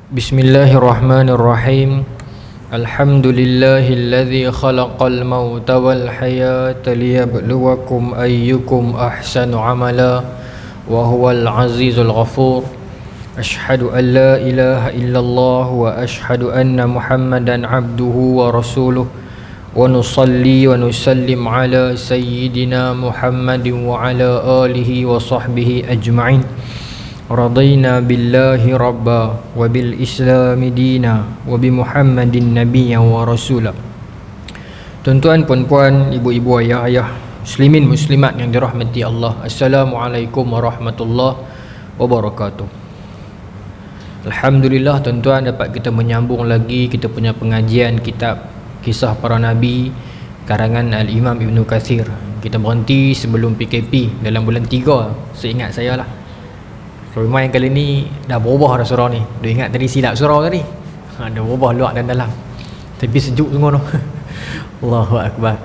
Bismillahirrahmanirrahim. Alhamdulillahilladzi khalaqal mauta wal hayata liyabluwakum ayyukum ahsanu amala wa huwal azizul ghafur. Ashhadu an la ilaha illallah wa ashhadu anna Muhammadan abduhu wa rasuluh. Wa nusalli wa nusallim ala sayyidina Muhammadin wa ala alihi wa sahbihi ajma'in. Radina billahi rabba wa bil islami dina wa bi Muhammadin nabiyyan wa rasula. Tuan-tuan, puan-puan, ibu-ibu, ayah-ayah, muslimin muslimat yang dirahmati Allah, Assalamualaikum warahmatullahi wabarakatuh. Alhamdulillah tuan-tuan, dapat kita menyambung lagi kita punya pengajian kitab Kisah Para Nabi karangan Al-Imam Ibn Kathir. Kita berhenti sebelum PKP dalam bulan 3, seingat saya lah. Memang kali ni dah berubah dah surau ni. Dia ingat tadi silap surau tadi. Dah berubah luar dan dalam. Tapi sejuk semua tu. Allahu Akbar.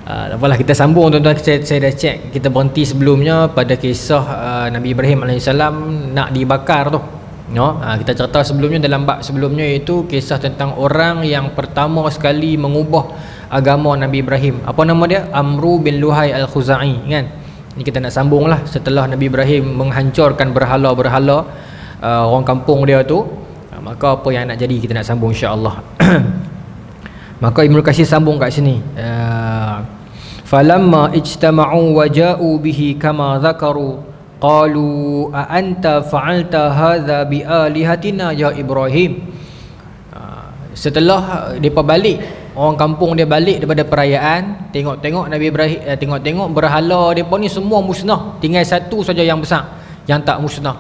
Tak apalah, kita sambung tuan-tuan. Saya dah cek. Kita berhenti sebelumnya pada kisah Nabi Ibrahim AS nak dibakar tu. No? Kita cerita sebelumnya dalam bab sebelumnya, iaitu kisah tentang orang yang pertama sekali mengubah agama Nabi Ibrahim. Apa nama dia? Amru bin Luhai Al-Khuzai, kan? Ini kita nak sambung lah. Setelah Nabi Ibrahim menghancurkan berhala-berhala orang kampung dia tu, maka apa yang nak jadi, kita nak sambung insya-Allah. Maka Ibnu Katsir sambung kat sini, falamma ijtama'u wa ja'u bihi kama dzakaru qalu a anta fa'alta hadza bi alihatina ya Ibrahim. Setelah depa balik, orang kampung dia balik daripada perayaan, tengok-tengok Nabi Ibrahim, tengok-tengok berhala depa ni semua musnah, tinggal satu saja yang besar yang tak musnah.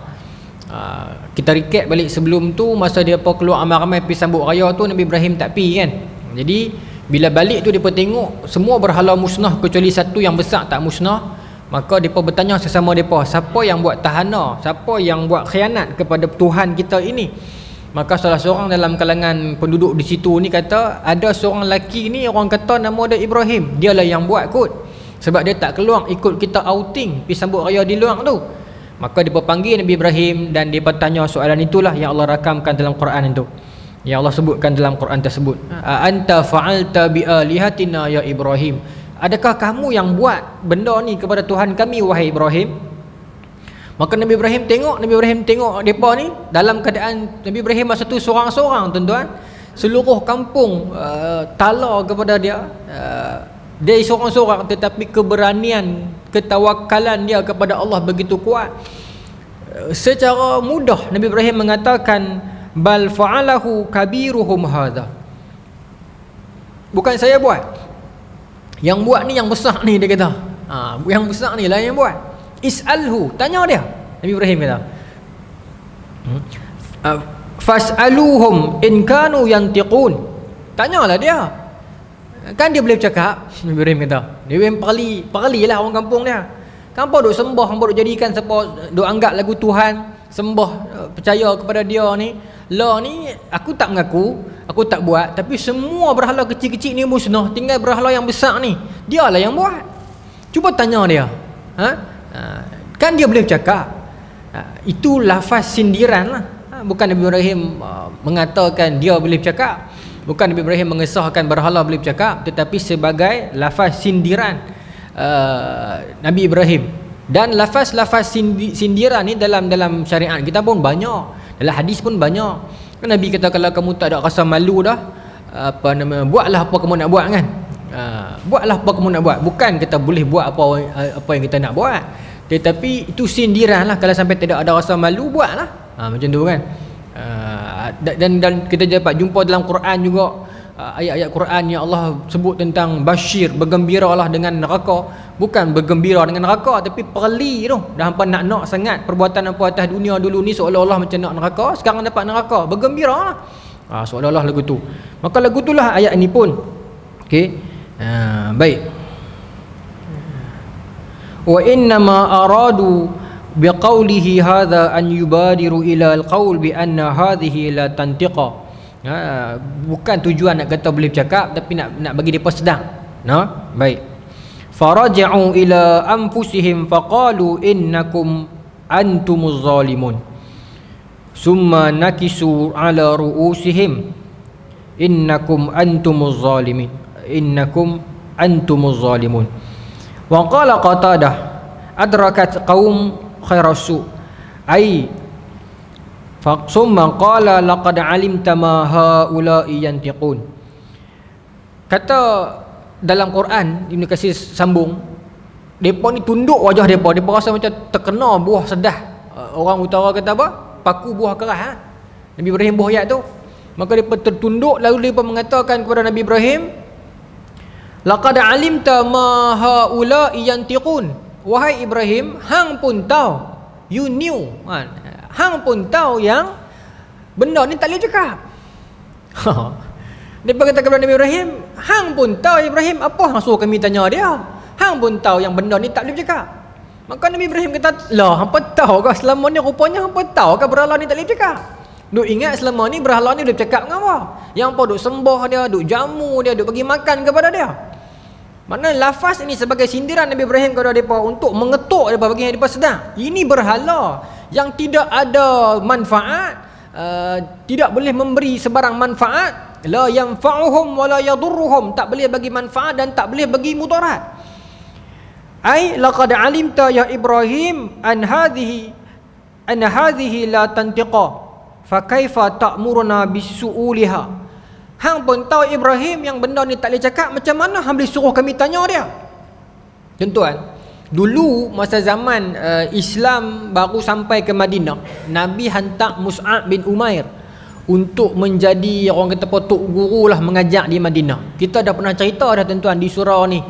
Kita recap balik sebelum tu, masa depa keluar ramai-ramai pergi sambut raya tu, Nabi Ibrahim tak pi, kan. Jadi bila balik tu depa tengok semua berhala musnah kecuali satu yang besar tak musnah. Maka depa bertanya sesama depa, siapa yang buat tahana, siapa yang buat khianat kepada Tuhan kita ini? Maka salah seorang dalam kalangan penduduk di situ ni kata, ada seorang lelaki ni, orang kata nama dia Ibrahim, dialah yang buat kot, sebab dia tak keluar ikut kita outing pergi sambut raya di luar tu. Maka dia panggil Nabi Ibrahim dan dia bertanya soalan itulah yang Allah rakamkan dalam Quran itu, yang Allah sebutkan dalam Quran tersebut. Anta fa'alta bi alihatina ya Ibrahim, adakah kamu yang buat benda ni kepada Tuhan kami wahai Ibrahim? Maka Nabi Ibrahim tengok mereka ni dalam keadaan Nabi Ibrahim masa tu seorang-seorang, tuan-tuan. Seluruh kampung tala kepada dia. Dia seorang-seorang, tetapi keberanian, ketawakalan dia kepada Allah begitu kuat. Secara mudah Nabi Ibrahim mengatakan, bal fa'alahu kabiruhum hadha. Bukan saya buat. Yang buat ni yang besar ni, dia kata. Yang besar ni lah yang buat. Is'alhu, tanya dia. Nabi Ibrahim kata, fas'aluhum in kanu yantiqun. Tanyalah dia, kan dia boleh bercakap. Nabi Ibrahim kata, dia memang parli lah orang kampung dia. Hampa duk sembah, hampa duk jadikan siapa, duk anggap lagu Tuhan, sembah, percaya kepada dia ni. Lah ni aku tak mengaku, aku tak buat, tapi semua berhala kecil-kecil ni musnah, tinggal berhala yang besar ni, dialah yang buat. Cuba tanya dia. Kan dia boleh bercakap. Itu lafaz sindiran lah. Bukan Nabi Ibrahim mengatakan dia boleh bercakap, bukan Nabi Ibrahim mengesahkan berhala boleh bercakap, tetapi sebagai lafaz sindiran Nabi Ibrahim. Dan lafaz-lafaz sindiran ni dalam syariat kita pun banyak, dalam hadis pun banyak. Kan Nabi kata, kalau kamu tak ada rasa malu dah, buatlah apa kamu nak buat, kan. Buatlah apa kamu nak buat. Bukan kita boleh buat apa yang kita nak buat, tetapi itu sindiran lah. Kalau sampai tidak ada rasa malu, buatlah. Macam tu, kan. Dan kita dapat jumpa dalam Quran juga ayat-ayat Quran yang Allah sebut tentang basyir, bergembiralah dengan neraka. Bukan bergembira dengan neraka, tapi perli tu. Dah hampa nak sangat perbuatan apa atas dunia dulu ni, seolah-olah macam nak neraka, sekarang dapat neraka, bergembira lah. Seolah-olah lagu tu. Maka lagu tu lah ayat ni pun. Okey. Baik. Wa innama aradu biqaulihi hadha an yubadiru ila alqaul bi anna hadhihi la tantiqa. Bukan tujuan nak kata boleh bercakap, tapi nak bagi depa sedang. Baik. Faraja'u ila anfusihim faqalu innakum antumuz zalimun. summa nakisu ala ru'usihim innakum antumuz zalimin, innakum antumuz zalimun. Wa qala Qatadah adrakat qaum khairasu ai summa qala laqad alimta ma haula'i yantiqun. Kata dalam Quran, Ibn Katsir sambung, depa ni tunduk wajah depa, depa rasa macam terkena buah sedah. Orang utara kata apa? Paku buah keras, ha? Nabi Ibrahim buah ayat tu. Maka mereka tertunduk, lalu mereka mengatakan kepada Nabi Ibrahim, laqad alimta ma haula'i yantiqun. Wahai Ibrahim, hang pun tahu, you knew, hang pun tahu yang benda ni tak boleh cakap. Mereka kata kepada Nabi Ibrahim, hang pun tahu Ibrahim, apa hang suruh kami tanya dia? Hang pun tahu yang benda ni tak boleh cakap. Maka Nabi Ibrahim kata, lah hampa tahu kah selama ni rupanya hampa tahu kah berhala ni tak boleh cakap? Duk ingat selama ni berhala ni boleh bercakap dengan apa? Yang apa duk sembah dia, duk jamu dia, duk bagi makan kepada dia. Mana lafaz ini sebagai sindiran Nabi Ibrahim kepada mereka untuk mengetuk mereka, bagi mereka sedar ini berhala yang tidak ada manfaat, tidak boleh memberi sebarang manfaat, la yanfa'uhum wa la yadurruhum, tak boleh bagi manfaat dan tak boleh bagi mudarat. Ai laqad alimta ya Ibrahim an hadhihi la tantiqa fa kaifa ta'muruna bisu'uliha. Hang pun tahu Ibrahim yang benda ni tak boleh cakap, macam mana hang boleh suruh kami tanya dia? Tuan-tuan, dulu masa zaman Islam baru sampai ke Madinah, Nabi hantar Mus'ab bin Umair untuk menjadi orang kata apa, tok guru lah, mengajar di Madinah. Kita dah pernah cerita dah tuan-tuan di surau ni,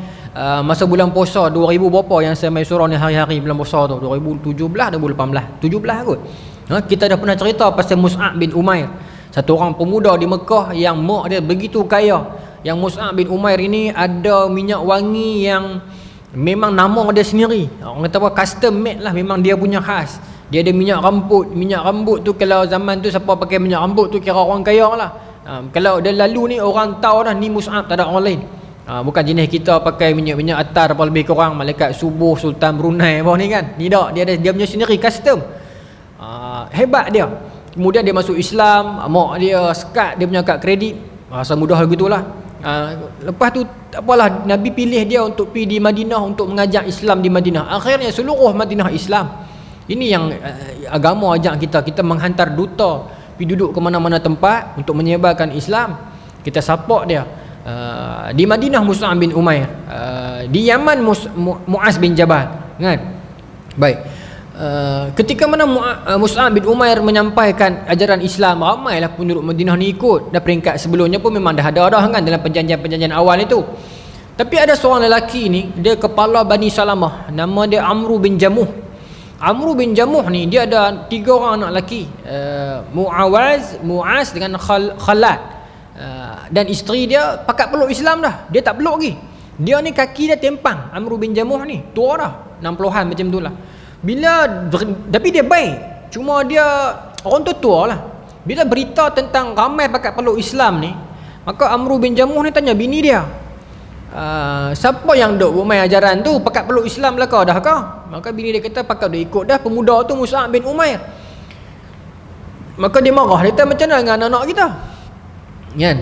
masa bulan puasa 2000 berapa yang saya main surau ni hari-hari bulan puasa tu, 2017 atau 2018, 17 kot. Kita dah pernah cerita pasal Mus'ab bin Umair, satu orang pemuda di Mekah yang mak dia begitu kaya. Yang Mus'ab bin Umair ini ada minyak wangi yang memang nama dia sendiri, orang kata apa, custom made lah, memang dia punya khas. Dia ada minyak rambut. Minyak rambut tu kalau zaman tu siapa pakai minyak rambut tu kira orang kaya lah. Kalau dia lalu ni orang tahu dah ni Mus'ab, tak ada orang lain. Bukan jenis kita pakai minyak-minyak atar apa lebih kurang malaikat subuh, Sultan Brunei apa ni kan. Ni tak, dia punya sendiri custom. Hebat dia. Kemudian dia masuk Islam, mak dia sekat dia punya kad kredit, rasa mudah begitulah. Lepas tu tak apalah, Nabi pilih dia untuk pergi di Madinah untuk mengajar Islam di Madinah. Akhirnya seluruh Madinah Islam. Ini yang agama ajak kita menghantar duta pergi duduk ke mana-mana tempat untuk menyebarkan Islam. Kita support dia. Di Madinah Mus'ab bin Umair, di Yaman Mu'az bin Jabal, kan? Baik. Ketika mana Mus'ab bin Umair menyampaikan ajaran Islam, ramailah penduduk Madinah ni ikut. Dan peringkat sebelumnya pun memang dah ada kan dalam perjanjian-perjanjian awal itu. Tapi ada seorang lelaki ni, dia kepala Bani Salamah, nama dia Amru bin Jamuh. Amru bin Jamuh ni dia ada 3 orang anak lelaki, Mu'az dengan Khalad. Dan isteri dia pakat peluk Islam dah, dia tak peluk lagi. Dia ni kaki dia tempang. Amru bin Jamuh ni tua dah, 60-an macam tu lah. Tapi dia baik, cuma dia orang tua lah. Bila berita tentang ramai pakat peluk Islam ni, maka Amru bin Jamuh ni tanya bini dia, siapa yang duk buat main ajaran tu, pakat peluk Islam lah kau dah kau? Maka bini dia kata pakat duk ikut dah pemuda tu Mus'ab bin Umair. Maka dia marah, dia kata macam mana dengan anak-anak kita kan?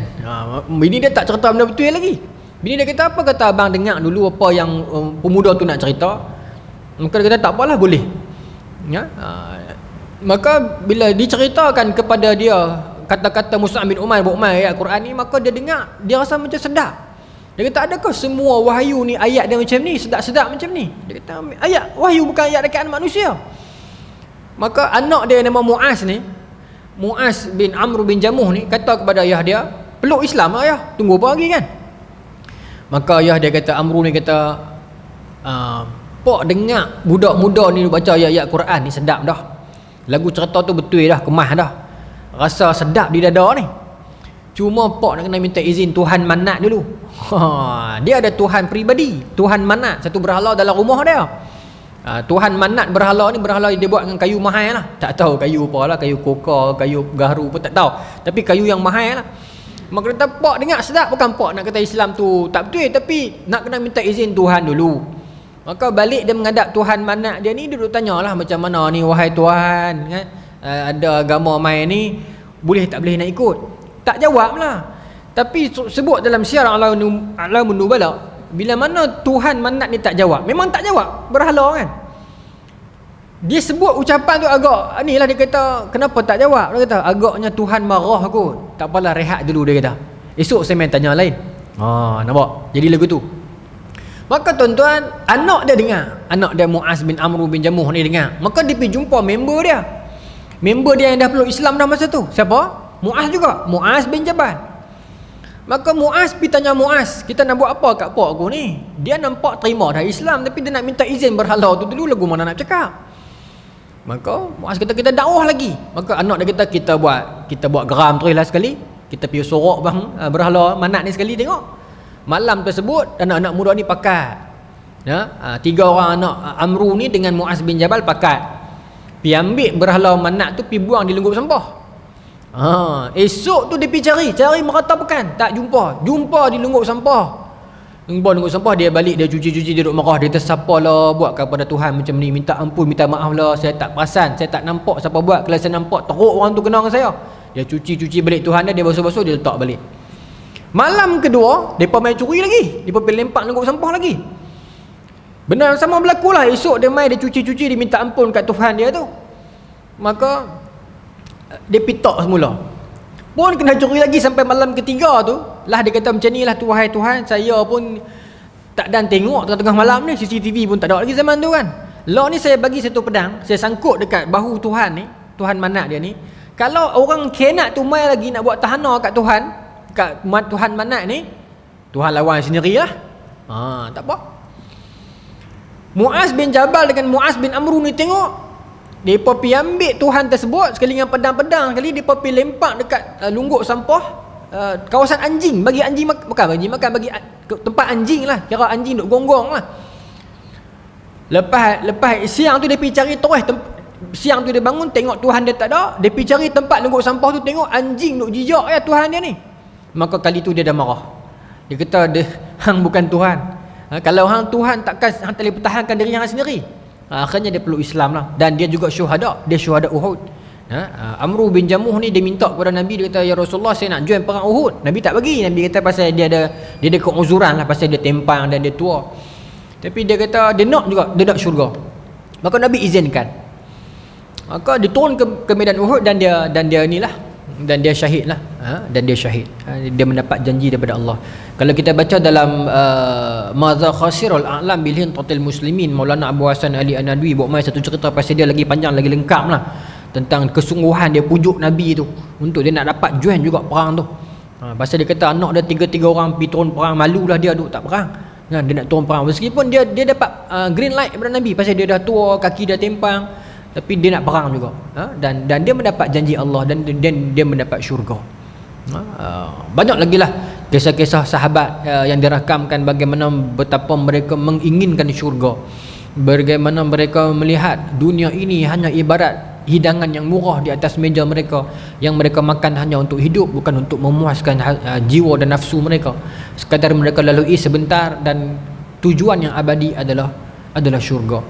Bini dia tak cerita benda betul lagi. Bini dia kata apa? Kata abang dengar dulu apa yang pemuda tu nak cerita. Maka dia kata tak apalah, boleh ya? Maka bila diceritakan kepada dia kata-kata Mus'ab bin Umair buat main ayat Quran ni, maka dia dengar, dia rasa macam sedap. Dia kata adakah semua wahyu ni ayat dia macam ni, sedap-sedap macam ni? Dia kata ayat wahyu bukan ayat dekat manusia. Maka anak dia nama Mu'az ni, Mu'az bin Amr bin Jamuh ni kata kepada ayah dia, peluk Islam lah ayah, tunggu apa lagi kan? Maka ayah dia kata, Amru ni kata, Pak dengar budak muda ni baca ayat-ayat Quran ni sedap dah. Lagu cerita tu betul dah, kemas dah. Rasa sedap di dada ni. Cuma Pak nak kena minta izin Tuhan Manat dulu. Dia ada Tuhan peribadi, Tuhan Manat, satu berhala dalam rumah dia. Tuhan Manat berhala ni, berhala dia buat dengan kayu mahal lah. Tak tahu kayu apa lah, kayu koka, kayu gaharu pun tak tahu. Tapi kayu yang mahal lah. Maka kata Pak dengar sedap, bukan Pak nak kata Islam tu tak betul, tapi nak kena minta izin Tuhan dulu. Maka balik dia menghadap Tuhan Manat dia ni, dia duduk tanyalah macam mana ni wahai Tuhan kan? ada agama main ni boleh tak boleh nak ikut? Tak jawab lah. Tapi sebut dalam Syiar A'lamun Nubala, bila mana Tuhan Manat ni tak jawab, memang tak jawab, berhala kan. Dia sebut ucapan tu agak ni lah, dia kata kenapa tak jawab. Dia kata agaknya Tuhan marah kot. Tak apalah, rehat dulu, dia kata. Esok saya main tanya lain. Nampak? Jadi lagu tu. Maka tuan-tuan, anak dia dengar. Anak dia Muaz bin Amru bin Jamuh ni dengar. Maka dia pergi jumpa member dia. Member dia yang dah peluk Islam dah masa tu. Siapa? Muaz juga. Muaz bin Jabal. Maka Muaz pergi tanya Muaz, kita nak buat apa kat pak aku ni? Dia nampak terima dah Islam, tapi dia nak minta izin berhala tu dulu, lagu mana nak cakap. Maka Muaz kata kita dakwah lagi. Maka anak dia kata kita buat geram terus lah sekali. Kita pergi sorok bang berhala Manat ni sekali, tengok. Malam tersebut anak-anak muda ni pakat. Ya, 3 orang anak Amru ni dengan Muaz bin Jabal pakat. Pergi ambil berhala Manat tu, pergi buang di lengguk sampah. Esok tu dia pergi cari merata pekan, tak jumpa di lengguk sampah. Lengguk sampah, dia balik, dia cuci, dia duduk marah. Dia kata siapalah buat kepada Tuhan macam ni, minta ampun, minta maaf lah, saya tak perasan, saya tak nampak siapa buat. Kalau saya nampak, teruk orang tu kena dengan saya. Dia cuci balik Tuhan dia basuh-basuh, dia letak balik. Malam kedua, mereka main curi lagi, mereka pergi lempak lengguk sampah lagi. Benda yang sama berlaku lah. Esok dia main, dia cuci, dia minta ampun kat Tuhan dia tu. Maka dia pitak semula, pun kena curi lagi sampai malam ketiga tu lah. Dia kata macam ni lah, wahai Tuhan, saya pun tak dan tengok tengah-tengah malam ni, CCTV pun tak ada lagi zaman tu kan. Lah ni saya bagi satu pedang, saya sangkut dekat bahu Tuhan ni, Tuhan Manat dia ni. Kalau orang kenat tu mai lagi nak buat tahanan kat Tuhan, kat Tuhan Manat ni, Tuhan lawan sendirilah. Tak apa. Muaz bin Jabal dengan Muaz bin Amru ni tengok, mereka pergi ambil Tuhan tersebut sekali dengan pedang-pedang, sekali mereka pergi lempak dekat lungguk sampah, kawasan anjing, bagi anjing makan, bagi tempat anjing lah, kira anjing duk gonggong lah. Lepas siang tu dia pergi cari terus, siang tu dia bangun tengok Tuhan dia tak ada, dia pergi cari tempat lungguk sampah tu, tengok anjing duk jijak ya Tuhan dia ni. Maka kali tu dia dah marah. Dia kata hang bukan Tuhan. Kalau hang Tuhan, takkan hang tak boleh pertahankan diri hang sendiri. Akhirnya dia peluk Islam lah. Dan dia juga syuhada, dia syuhada Uhud. Amru bin Jamuh ni dia minta kepada Nabi, dia kata ya Rasulullah, saya nak join perang Uhud. Nabi tak bagi. Nabi kata pasal dia ada keuzuran lah, pasal dia tempang dan dia tua. Tapi dia kata dia nak juga, dia nak syurga. Maka Nabi izinkan. Maka dia turun ke medan Uhud dan dia inilah, dan dia syahid lah. Dan dia syahid. Dia mendapat janji daripada Allah. Kalau kita baca dalam Madza Khasirul A'lam bil Hintatil Muslimin, Maulana Abu Hasan Ali An-Nadwi buat mai satu cerita pasal dia lagi panjang, lagi lengkap lah, tentang kesungguhan dia pujuk Nabi tu untuk dia nak dapat join juga perang tu. Pasal dia kata anak dia 3 orang pergi turun perang, malulah dia duk tak perang. Dia nak turun perang, meskipun dia dapat green light daripada Nabi pasal dia dah tua, kaki dah tempang, tapi dia nak perang juga. Dan dia mendapat janji Allah, dan dia mendapat syurga. Banyak lagi lah kisah-kisah sahabat yang dirakamkan bagaimana betapa mereka menginginkan syurga, bagaimana mereka melihat dunia ini hanya ibarat hidangan yang murah di atas meja mereka, yang mereka makan hanya untuk hidup, bukan untuk memuaskan jiwa dan nafsu mereka. Sekadar mereka lalui sebentar, dan tujuan yang abadi adalah syurga.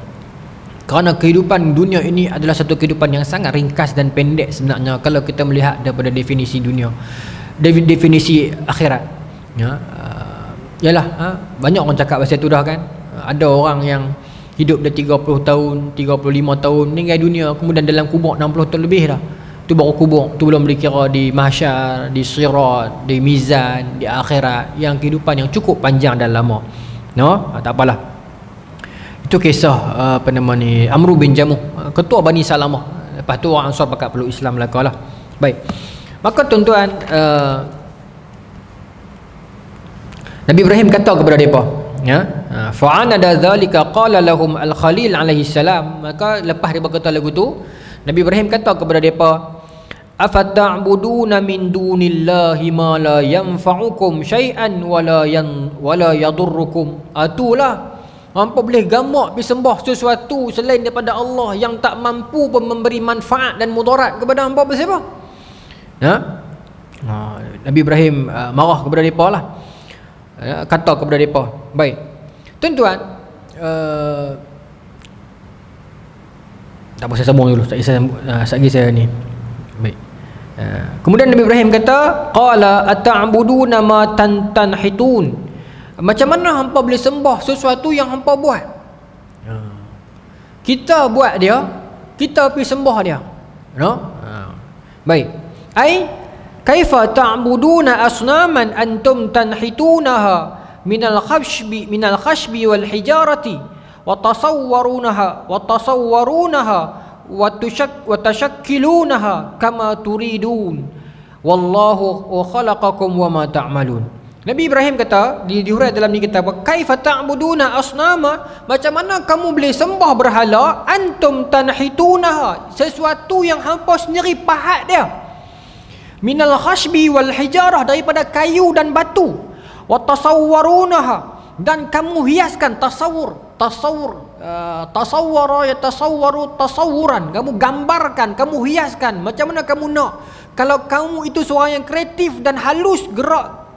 Kerana kehidupan dunia ini adalah satu kehidupan yang sangat ringkas dan pendek sebenarnya kalau kita melihat daripada definisi dunia, definisi akhirat. Banyak orang cakap pasal tu dah kan. Ada orang yang hidup dah 30 tahun, 35 tahun meninggal dunia, kemudian dalam kubur 60 tahun lebih dah. Tu baru kubur, tu belum dikira di mahsyar, di sirat, di mizan, di akhirat, yang kehidupan yang cukup panjang dan lama. Tak apalah. Itu kisah Amru bin Jamuh, ketua Bani Salamah. Lepas tu orang Ansar pakat peluk Islam lah. Baik. Maka tuan-tuan, Nabi Ibrahim kata kepada mereka, fa'anada dzalika qala lahum al-Khalil alaihi salam. Maka lepas dia berkata lagu tu, Nabi Ibrahim kata kepada mereka, afata'buduna min dunillahi ma la yanfa'ukum syai'an wala yadurrukum. Itulah, hampa boleh gamak pergi sembah sesuatu selain daripada Allah yang tak mampu pun memberi manfaat dan mudarat kepada hampa siapa? Nabi Ibrahim marah kepada mereka lah, kata kepada mereka. Baik tuan-tuan, Tak apa, saya sambung dulu. Satgi saya ni. Baik. Kemudian Nabi Ibrahim kata, qala ata'buduna ma tanhitun. Macam mana hampa boleh sembah sesuatu yang hampa buat? Kita buat dia, kita pergi sembah dia. No? Baik. Ai kaifa ta'buduna asnaman antum tanhitunaha minal khashbi wal hijarati wa tasawwarunaha wa tashakkilunaha kama turidun wallahu khalaqakum wa ma ta'malun. Nabi Ibrahim kata di huraian dalam ni kita apa? Kaifa ta'buduna asnama, macam mana kamu boleh sembah berhala, antum tanhitunaha, sesuatu yang hampa sendiri pahat dia, minal khashbi wal hijarah, daripada kayu dan batu, wa tasawwarunaha, dan kamu hiaskan. Tasawwara yatasawwaru tasawuran, kamu gambarkan, kamu hiaskan macam mana kamu nak. Kalau kamu itu seorang yang kreatif dan halus gerak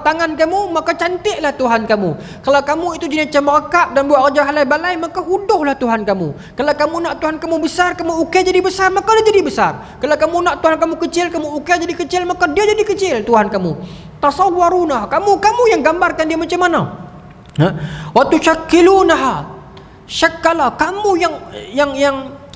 tangan kamu, maka cantiklah Tuhan kamu. Kalau kamu itu jenis cemekap dan buat kerja halai balai, maka huduhlah Tuhan kamu. Kalau kamu nak Tuhan kamu besar, kamu ukir jadi besar, maka dia jadi besar. Kalau kamu nak Tuhan kamu kecil, kamu ukir jadi kecil, maka dia jadi kecil Tuhan kamu. Tasawwaruna, kamu yang gambarkan dia macam mana. Wa tushakkilunaha, syakala, kamu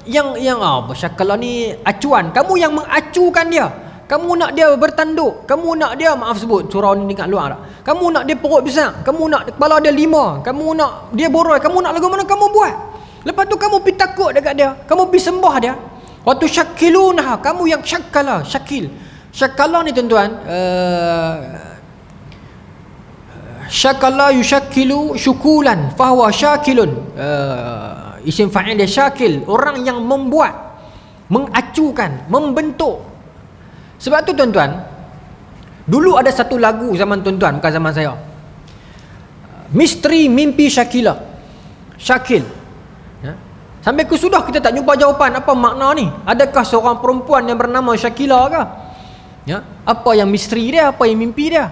yang apa syakala ni, acuan, kamu yang mengacukan dia. Kamu nak dia bertanduk, kamu nak dia, maaf sebut surau ni dekat luar tak, kamu nak dia perut besar, kamu nak kepala dia 5, kamu nak dia boroi, kamu nak lagu mana kamu buat. Lepas tu kamu pergi takut dekat dia, kamu pergi sembah dia. Wa tushakkilunaha, kamu yang syakala, syakala ni tuan-tuan, syakala yushakkilu syukulan fahuwa syakilun, isim fa'il dia syakil, orang yang membuat, mengacukan, membentuk. Sebab tu tuan-tuan, dulu ada satu lagu zaman tuan-tuan, bukan zaman saya, Misteri Mimpi Syakila, Syakil. Sampai ke sudah kita tak jumpa jawapan apa makna ni. Adakah seorang perempuan yang bernama Syakila ke? Apa yang misteri dia, apa yang mimpi dia?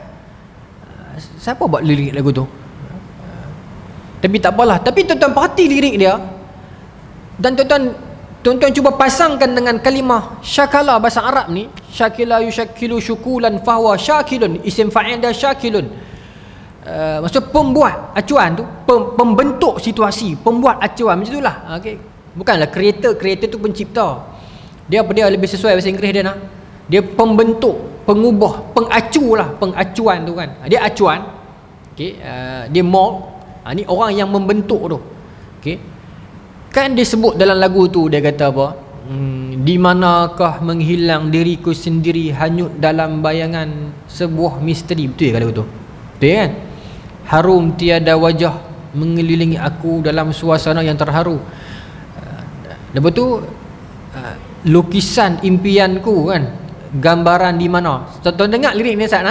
Siapa buat lirik lagu tu? Tapi tak apalah. Tapi tuan-tuan perhati lirik dia, dan tuan-tuan cuba pasangkan dengan kalimah syakala bahasa Arab ni. Syakila yushakkilu syukulan fahuwa syakilun, isim fa'il dia syakilun. Maksud pembuat acuan tu, pembentuk situasi, pembuat acuan macam itulah. Okey. Bukanlah creator tu pencipta. Dia lebih sesuai bahasa Inggeris dia nak. Dia pembentuk, pengubah, pengacuan tu kan. Dia acuan. Okey, dia mold. Ni orang yang membentuk tu. Okey. Kan dia sebut dalam lagu tu, dia kata apa? Di manakah menghilang diriku sendiri, hanyut dalam bayangan sebuah misteri. Betul ke lagu tu? Betul kan? Harum tiada wajah mengelilingi aku dalam suasana yang terharu. Lepas tu lukisan impianku kan, gambaran di mana. Tuan-tuan dengar lirik ni Ustaz.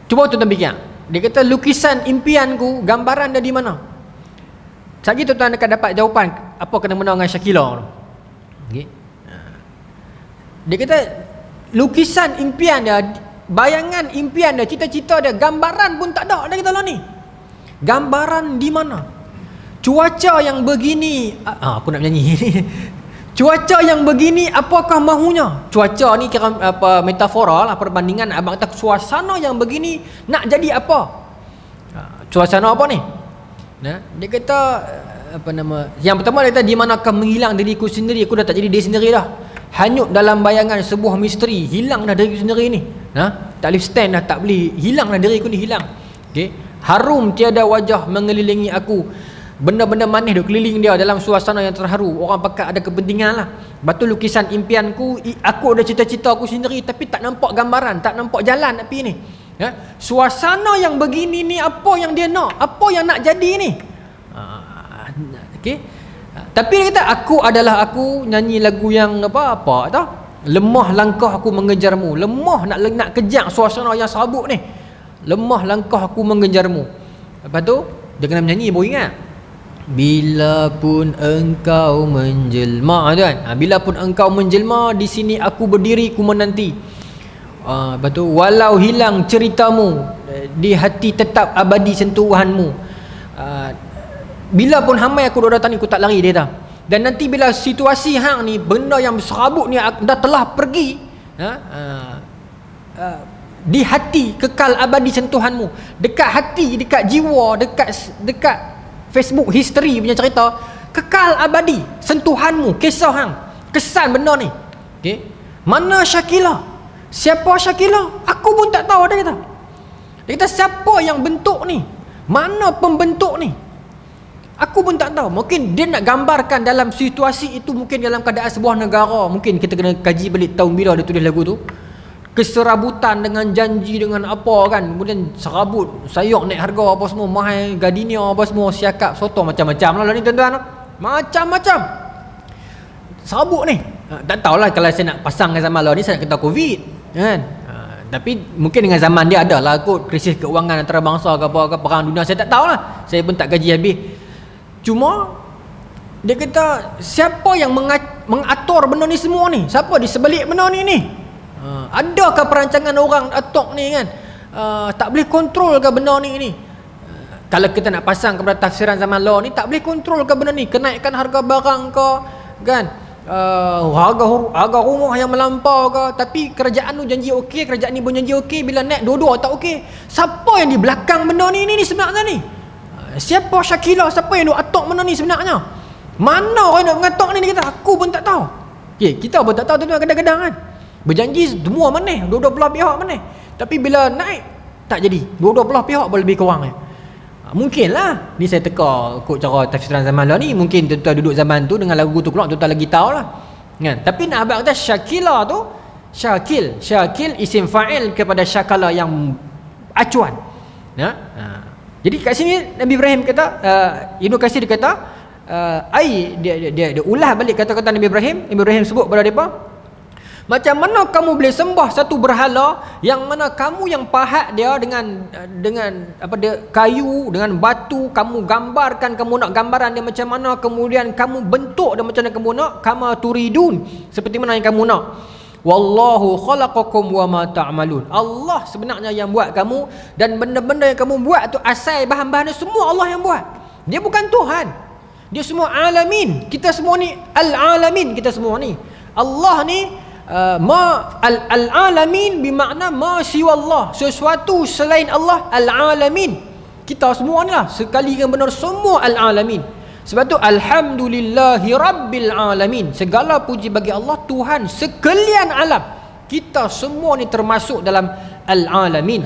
Cuba tuan-tuan fikir. Dia kata lukisan impianku, gambaran dia di mana. Sekejap tuan-tuan akan dapat jawapan apa kena-mena dengan Syakila tu. Okay. Dia kata lukisan impian dia, bayangan impian dia, cita-cita dia, gambaran pun tak ada. Dia kata lah ni, gambaran di mana? Cuaca yang begini, aku nak menyanyi. Cuaca yang begini, apakah mahunya? Cuaca ni kira apa, metafora lah, perbandingan. Abang kata suasana yang begini nak jadi apa? Suasana apa ni? Dia kata apa nama, yang pertama dia kata di manakah menghilang diriku sendiri, aku dah tak jadi diri sendiri dah, hanyut dalam bayangan sebuah misteri, hilang dah diriku sendiri ni. Tak boleh stand dah, tak boleh, hilang dah diriku ni, hilang. Okay. Harum tiada wajah mengelilingi aku, benda-benda manis duk keliling dia dalam suasana yang terharu. Orang pakat ada kepentingan lah. Batu lukisan impianku, aku ada cita-cita aku sendiri, tapi tak nampak gambaran, tak nampak jalan nak pergi ni. Suasana yang begini ni, apa yang dia nak, apa yang nak jadi ni. Okay. Tapi dia kata aku adalah aku, nyanyi lagu yang apa tau, lemah langkah aku mengejarmu. Lemah nak kejar suasana yang sabuk ni, lemah langkah aku mengejarmu. Lepas tu dia kena menyanyi, baru ingat, bila pun engkau menjelma tu kan. Bila pun engkau menjelma, di sini aku berdiri ku menanti. Lepas tu walau hilang ceritamu, di hati tetap abadi sentuhanmu. Bila pun hamai aku duk datang ni, aku tak lari dia dah. Dan nanti bila situasi hang ni, benda yang serabut ni dah telah pergi, di hati kekal abadi sentuhanmu, dekat hati, dekat jiwa, dekat Facebook history punya cerita, kekal abadi sentuhanmu, kisah hang, kesan benda ni. Okey, mana Syakila? Siapa Syakila? Aku pun tak tahu. Dia kata siapa yang bentuk ni, mana pembentuk ni, aku pun tak tahu. Mungkin dia nak gambarkan dalam situasi itu, mungkin dalam keadaan sebuah negara. Mungkin kita kena kaji balik tahun bila dia tulis lagu tu. Keserabutan dengan janji dengan apa kan, kemudian serabut, sayok naik harga apa semua, mahal gardenia apa semua, siakap soto, macam-macam lah ni tuan-tuan. Macam-macam serabut ni. Tak tahulah kalau saya nak pasang dengan zaman lalu ni, saya nak kata Covid kan. Tapi mungkin dengan zaman dia ada lah kot krisis keuangan antarabangsa ke apa ke, perang dunia, saya tak tahulah. Saya pun tak gaji habis. Cuma dia kata siapa yang mengatur benda ni semua ni? Siapa di sebalik benda ni? Adakah perancangan orang atok ni kan? Tak boleh kontrol ke benda ni? Kalau kita nak pasang kepada tafsiran zaman law ni, tak boleh kontrol ke benda ni? Kenaikan harga barang ke kan? Harga rumah yang melampau ke? Tapi kerajaan tu janji okey, kerajaan ni pun janji okey, bila naik dua-dua tak okey. Siapa yang di belakang benda ni sebenarnya ni? Siapa Syakila? Siapa yang duk atok benda ni sebenarnya? Mana orang nak mengatok ni? Dia kata aku pun tak tahu. Okay, kita pun tak tahu tuan-tuan, kadang-kadang kan berjanji semua mana, dua-dua belah pihak mana, tapi bila naik tak jadi, dua-dua belah pihak boleh lebih kurang. Mungkinlah ni saya teka ikut cara tafsiran zaman lah ni, mungkin tuan-tuan duduk zaman tu dengan lagu tu keluar, tuan-tuan lagi tahu lah kan. Tapi nak abang kata Syakila tu, Syakil isim fa'il kepada Syakala yang acuan. Jadi kat sini Nabi Ibrahim kata, Ibnu Katsir dia kata, dia ulah balik kata-kata Nabi Ibrahim sebut pada mereka, macam mana kamu boleh sembah satu berhala yang mana kamu yang pahat dia dengan apa dia, kayu, dengan batu, kamu gambarkan, kamu nak gambaran dia macam mana, kemudian kamu bentuk dia macam mana kamu nak, kama turidun, seperti mana yang kamu nak. Wallahu khalaqakum wa ma ta'malun. Allah sebenarnya yang buat kamu, dan benda-benda yang kamu buat tu asal bahan-bahan semua Allah yang buat. Dia bukan Tuhan. Dia semua alamin. Kita semua ni al-alamin, kita semua ni. Allah ni al-alamin bermakna ma siwa Allah, sesuatu selain Allah, al-alamin. Kita semua ni lah sekali yang benar semua al-alamin. Sebab tu alhamdulillahi rabbil alamin, segala puji bagi Allah Tuhan sekalian alam. Kita semua ni termasuk dalam al-alamin.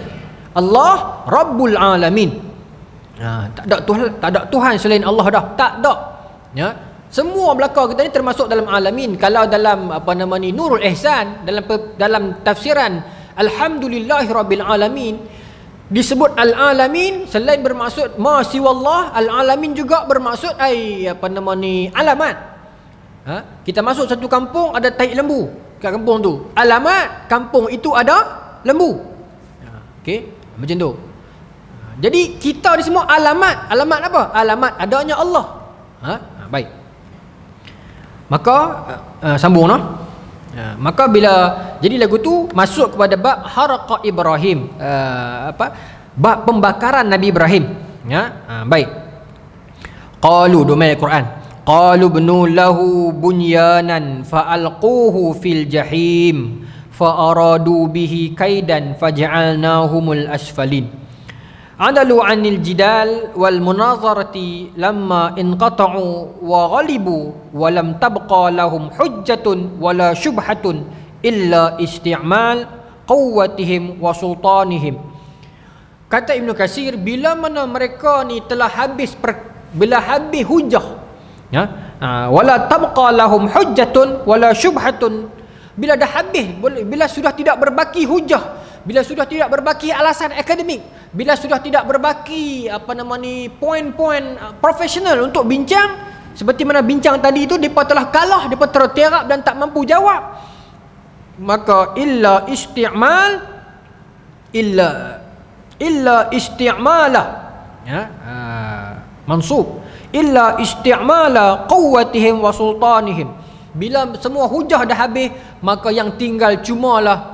Allah rabbul alamin. Tak ada Tuhan selain Allah dah, tak ada. Ya. Semua belaka kita ni termasuk dalam alamin. Kalau dalam Nurul Ihsan, dalam tafsiran alhamdulillahi rabbil alamin, disebut al-alamin selain bermaksud ma siwallah, al-alamin juga bermaksud alamat. Kita masuk satu kampung ada tai lembu kat kampung tu. Alamat kampung itu ada lembu. Okey, macam tu. Jadi kita ni semua alamat. Alamat apa? Alamat adanya Allah. Baik. Maka sambung noh. Maka bila jadi lagu tu masuk kepada bab haraqa Ibrahim, bab pembakaran Nabi Ibrahim. Baik. Qalu domai Al-Quran. Qalu bnu lahu bunyanan fa'alquhu fil jahim fa aradu bihi kaidan faj'alnahumul asfalin. Adalu anil jidal wal munazarati lamma inqata'u wa ghalibu wa lam tabqa lahum hujjatun wala syubhatun illa isti'mal quwwatihim wa sultanihim. Kata Ibnu Katsir, bila mana mereka ni telah habis hujah, wala tabqa lahum hujjatun wala syubhatun, bila dah habis, bila sudah tidak berbaki hujah, bila sudah tidak berbaki alasan akademik, bila sudah tidak berbaki poin-poin profesional untuk bincang, seperti mana bincang tadi itu, mereka telah kalah, mereka terterap dan tak mampu jawab, maka illa isti'mala mansub, illa isti'mala quwwatihim wa sultanihim. Bila semua hujah dah habis, maka yang tinggal cumalah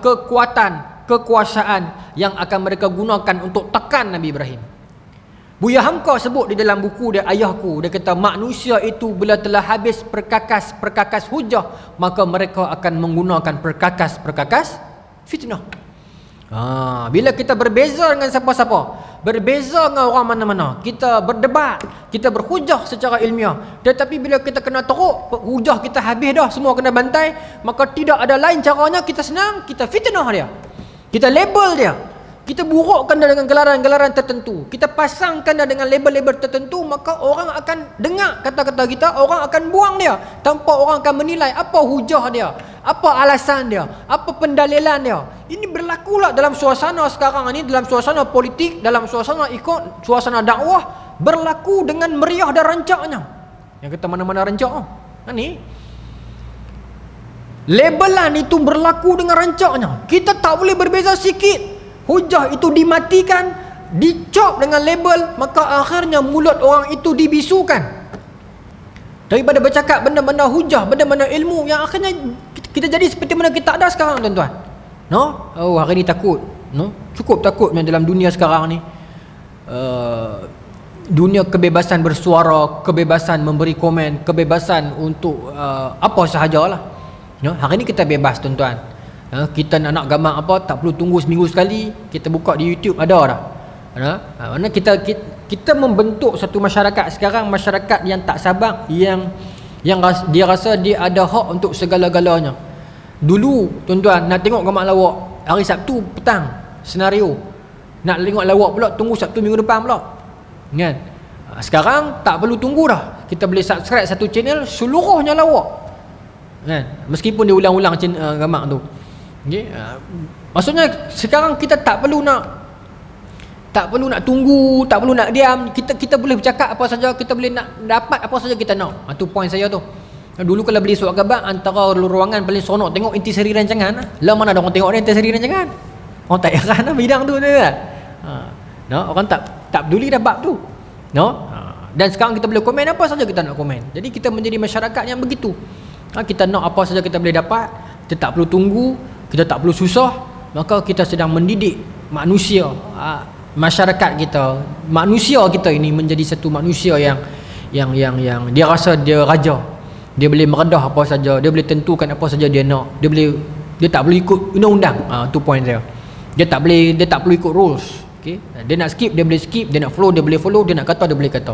kekuasaan yang akan mereka gunakan untuk tekan Nabi Ibrahim. Buya Hamka sebut di dalam buku dia, Ayahku, dia kata manusia itu bila telah habis perkakas hujah, maka mereka akan menggunakan perkakas fitnah. Bila kita berbeza dengan siapa-siapa, berbeza dengan orang mana-mana, kita berdebat, kita berhujah secara ilmiah, tetapi bila kita kena teruk, hujah kita habis dah, semua kena bantai, maka tidak ada lain caranya, kita senang, kita fitnah dia, kita label dia, kita burukkan dia dengan gelaran-gelaran tertentu, kita pasangkan dia dengan label-label tertentu, maka orang akan dengar kata-kata kita, orang akan buang dia tanpa orang akan menilai apa hujah dia, apa alasan dia, apa pendalilan dia. Ini berlakulah dalam suasana sekarang ini, dalam suasana politik, dalam suasana ikut, suasana dakwah, berlaku dengan meriah dan rancaknya. Yang kata mana-mana rancak ni labelan itu berlaku dengan rancaknya. Kita tak boleh berbeza sikit. Hujah itu dimatikan, dicop dengan label, maka akhirnya mulut orang itu dibisukan. Daripada bercakap benda-benda hujah, benda-benda ilmu, yang akhirnya kita jadi seperti mana kita ada sekarang, tuan-tuan. Hari ni takut. Cukup takutnya dalam dunia sekarang ni. Dunia kebebasan bersuara, kebebasan memberi komen, kebebasan untuk apa sahajalah. Hari ni kita bebas, tuan-tuan. Kita nak gambar apa, tak perlu tunggu seminggu sekali, kita buka di YouTube ada dah. Mana kita membentuk satu masyarakat sekarang, masyarakat yang tak sabar, yang dia rasa dia ada hak untuk segala-galanya. Dulu, tuan-tuan, nak tengok gambar lawak hari Sabtu petang, senario. Nak tengok lawak pula tunggu Sabtu minggu depan pula. Kan? Sekarang tak perlu tunggu dah. Kita boleh subscribe satu channel, seluruhnya lawak. Kan? Meskipun dia ulang-ulang gambar tu. Okay. Maksudnya sekarang kita tak perlu nak tunggu, tak perlu nak diam. Kita boleh bercakap apa saja, kita boleh nak dapat apa saja kita nak. Itu point saya tu. Dulu kalau beli surat khabar, antara ruangan paling seronok tengok intisari rancangan. Lah mana ada orang tengok intisari rancangan? Orang tak heran lah bidang tu kan. Orang tak peduli dah bab tu. Dan sekarang kita boleh komen apa saja kita nak komen. Jadi kita menjadi masyarakat yang begitu. Kita nak apa saja kita boleh dapat. Kita tak perlu tunggu, kita tak perlu susah. Maka kita sedang mendidik manusia, masyarakat kita, manusia kita ini menjadi satu manusia yang dia rasa dia raja. Dia boleh meredah apa saja, dia boleh tentukan apa saja dia nak. Dia tak boleh ikut undang-undang. Tu point saya. Dia tak perlu ikut rules. Okay? Dia nak skip, dia boleh skip. Dia nak follow, dia boleh follow. Dia nak kata, dia boleh kata.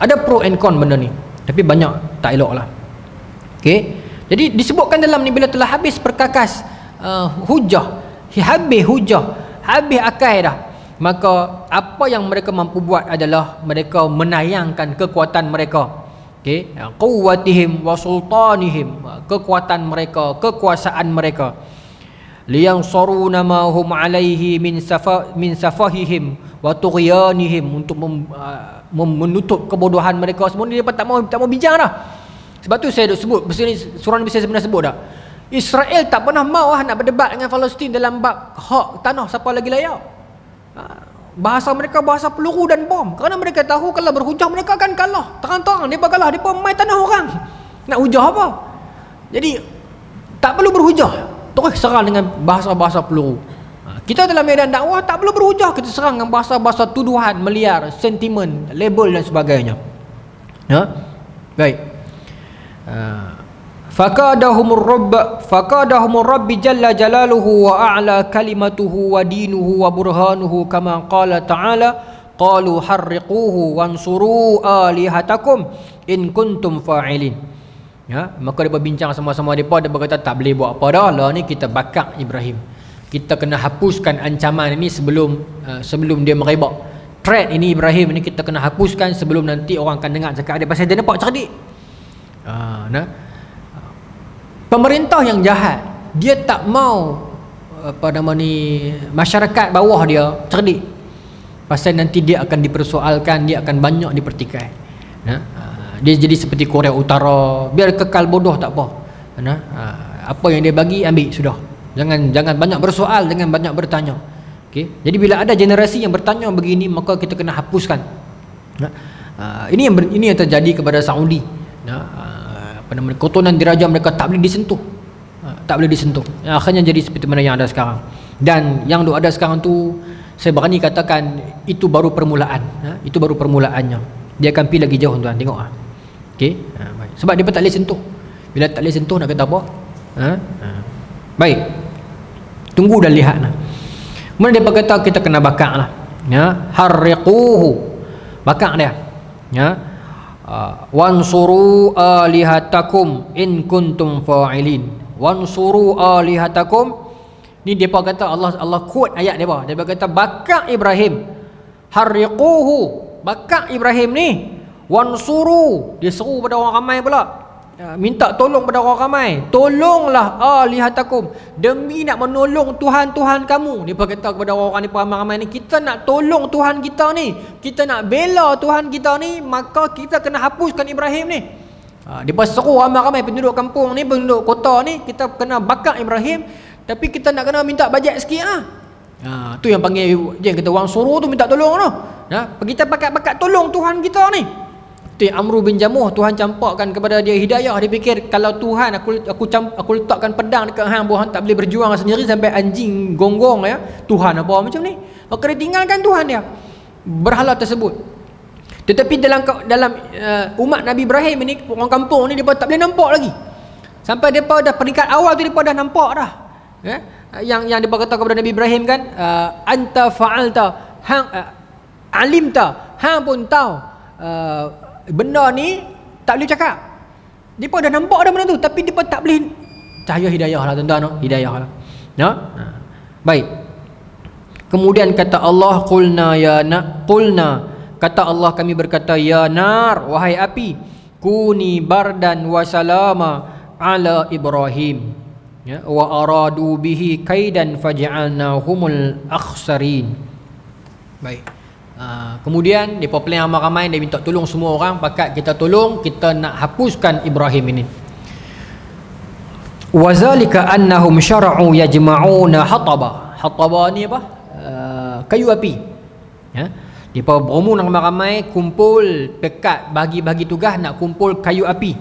Ada pro and con benda ni, tapi banyak tak elok lah. Okay? Jadi disebutkan dalam ni, bila telah habis perkakas hujah, habis akal dah, maka apa yang mereka mampu buat adalah mereka menayangkan kekuatan mereka. Okay? Quwwatihim wa sultanihim, kekuatan mereka, kekuasaan mereka. Liyansaruna ma hum alaihi min safahihim wa tughyanihim, untuk menutup kebodohan mereka. Semua ni dia tak mau bincang dah. Sebab tu saya sebut surah Nabi saya sebenarnya sebut dah, Israel tak pernah mau nak berdebat dengan Palestin dalam bab hak tanah siapa lagi layak. Bahasa mereka bahasa peluru dan bom, kerana mereka tahu kalau berhujah mereka akan kalah. Terang-terang mereka kalah, mereka main tanah orang. Nak hujah apa? Jadi tak perlu berhujah, terus serang dengan bahasa-bahasa peluru. Kita dalam medan dakwah tak perlu berhujah, kita serang dengan bahasa-bahasa tuduhan meliar, sentimen, label dan sebagainya. Baik. Fakadahumur rabbi jalla jalaluhu wa a'la kalimatuhu wa dinuhu wa burhanuhu, kama qala ta'ala, qalu harriquhu wansuru alihatakum in kuntum fa'ilin. Maka dia berbincang sama-sama, dia berkata tak boleh buat apa dah lah ni, kita bakar Ibrahim. Kita kena hapuskan ancaman ini sebelum dia merebak. Threat ini Ibrahim ini kita kena hapuskan sebelum nanti orang akan dengar cakap dia, pasal dia nampak cerdik. Pemerintah yang jahat, dia tak mau masyarakat bawah dia cerdik, pasal nanti dia akan dipersoalkan, dia akan banyak dipertikai. Dia jadi seperti Korea Utara, biar kekal bodoh tak apa. Apa yang dia bagi ambil sudah. Jangan banyak bersoal, jangan banyak bertanya. Okay? Jadi bila ada generasi yang bertanya begini, maka kita kena hapuskan. Ini yang terjadi kepada Saudi. Keturunan diraja mereka tak boleh disentuh. Tak boleh disentuh. Akhirnya jadi seperti mana yang ada sekarang. Dan yang ada sekarang tu saya berani katakan itu baru permulaan. Itu baru permulaannya. Dia akan pergi lagi jauh tuan, tengok okey. Baik. Sebab dia tak boleh sentuh. Bila tak boleh sentuh nak kata apa? Baik. Tunggu dan lihat lah. Kemudian dia berkata kita kena bakar lah. Harriquhu. Bakar dia. Wansuru alihatakum in kuntum fa'ilin. Wansuru alihatakum. Ni depa kata Allah quote ayat depa. Dia kata bakar Ibrahim. Harriquhu. Bakar Ibrahim ni. Wansuru. Dia seru pada orang ramai pula. Minta tolong pada orang ramai. Tolonglah alihatakum. Demi nak menolong Tuhan-Tuhan kamu. Dia kata kepada orang-orang ni ramai-ramai ni, kita nak tolong Tuhan kita ni. Kita nak bela Tuhan kita ni, maka kita kena hapuskan Ibrahim ni. Dia seru ramai-ramai penduduk kampung ni, penduduk kota ni, kita kena bakar Ibrahim. Tapi kita nak kena minta bajet sikit lah. Tu yang panggil dia kata wang suruh tu minta tolong tu. Kita bakat-bakat tolong Tuhan kita ni. Tu Amru bin Jamuh, Tuhan campakkan kepada dia hidayah. Dia fikir kalau Tuhan aku letakkan pedang dekat hang, hang tak boleh berjuang sendiri sampai anjing gonggong ya. Tuhan apa macam ni? Maka dia tinggalkan Tuhan dia. Berhala tersebut. Tetapi dalam umat Nabi Ibrahim ini, orang kampung ni depa tak boleh nampak lagi. Sampai depa dah peringkat awal tu depa dah nampak dah. Yang depa kata kepada Nabi Ibrahim kan, anta fa'alta, hang alimta, hang pun tahu benda ni tak boleh cakap. Depa dah nampak dah benda tu, tapi depa tak boleh. Cahaya hidayah lah tuan-tuan, hidayah lah. Baik. Kemudian kata Allah, qulna kata Allah kami berkata, ya nar, wahai api, kuni bardan wa salama ala Ibrahim, wa aradu bihi kaidan faj'alnahumul akhsarin. Baik. Kemudian mereka plan ramai-ramai, dia minta tolong semua orang, pakat kita tolong, kita nak hapuskan Ibrahim ini. Wazalika annahum syara'u yajma'una hataba. Hataba ni apa? Kayu api. Mereka berumur ramai-ramai kumpul pekat, bagi-bagi tugas nak kumpul kayu api.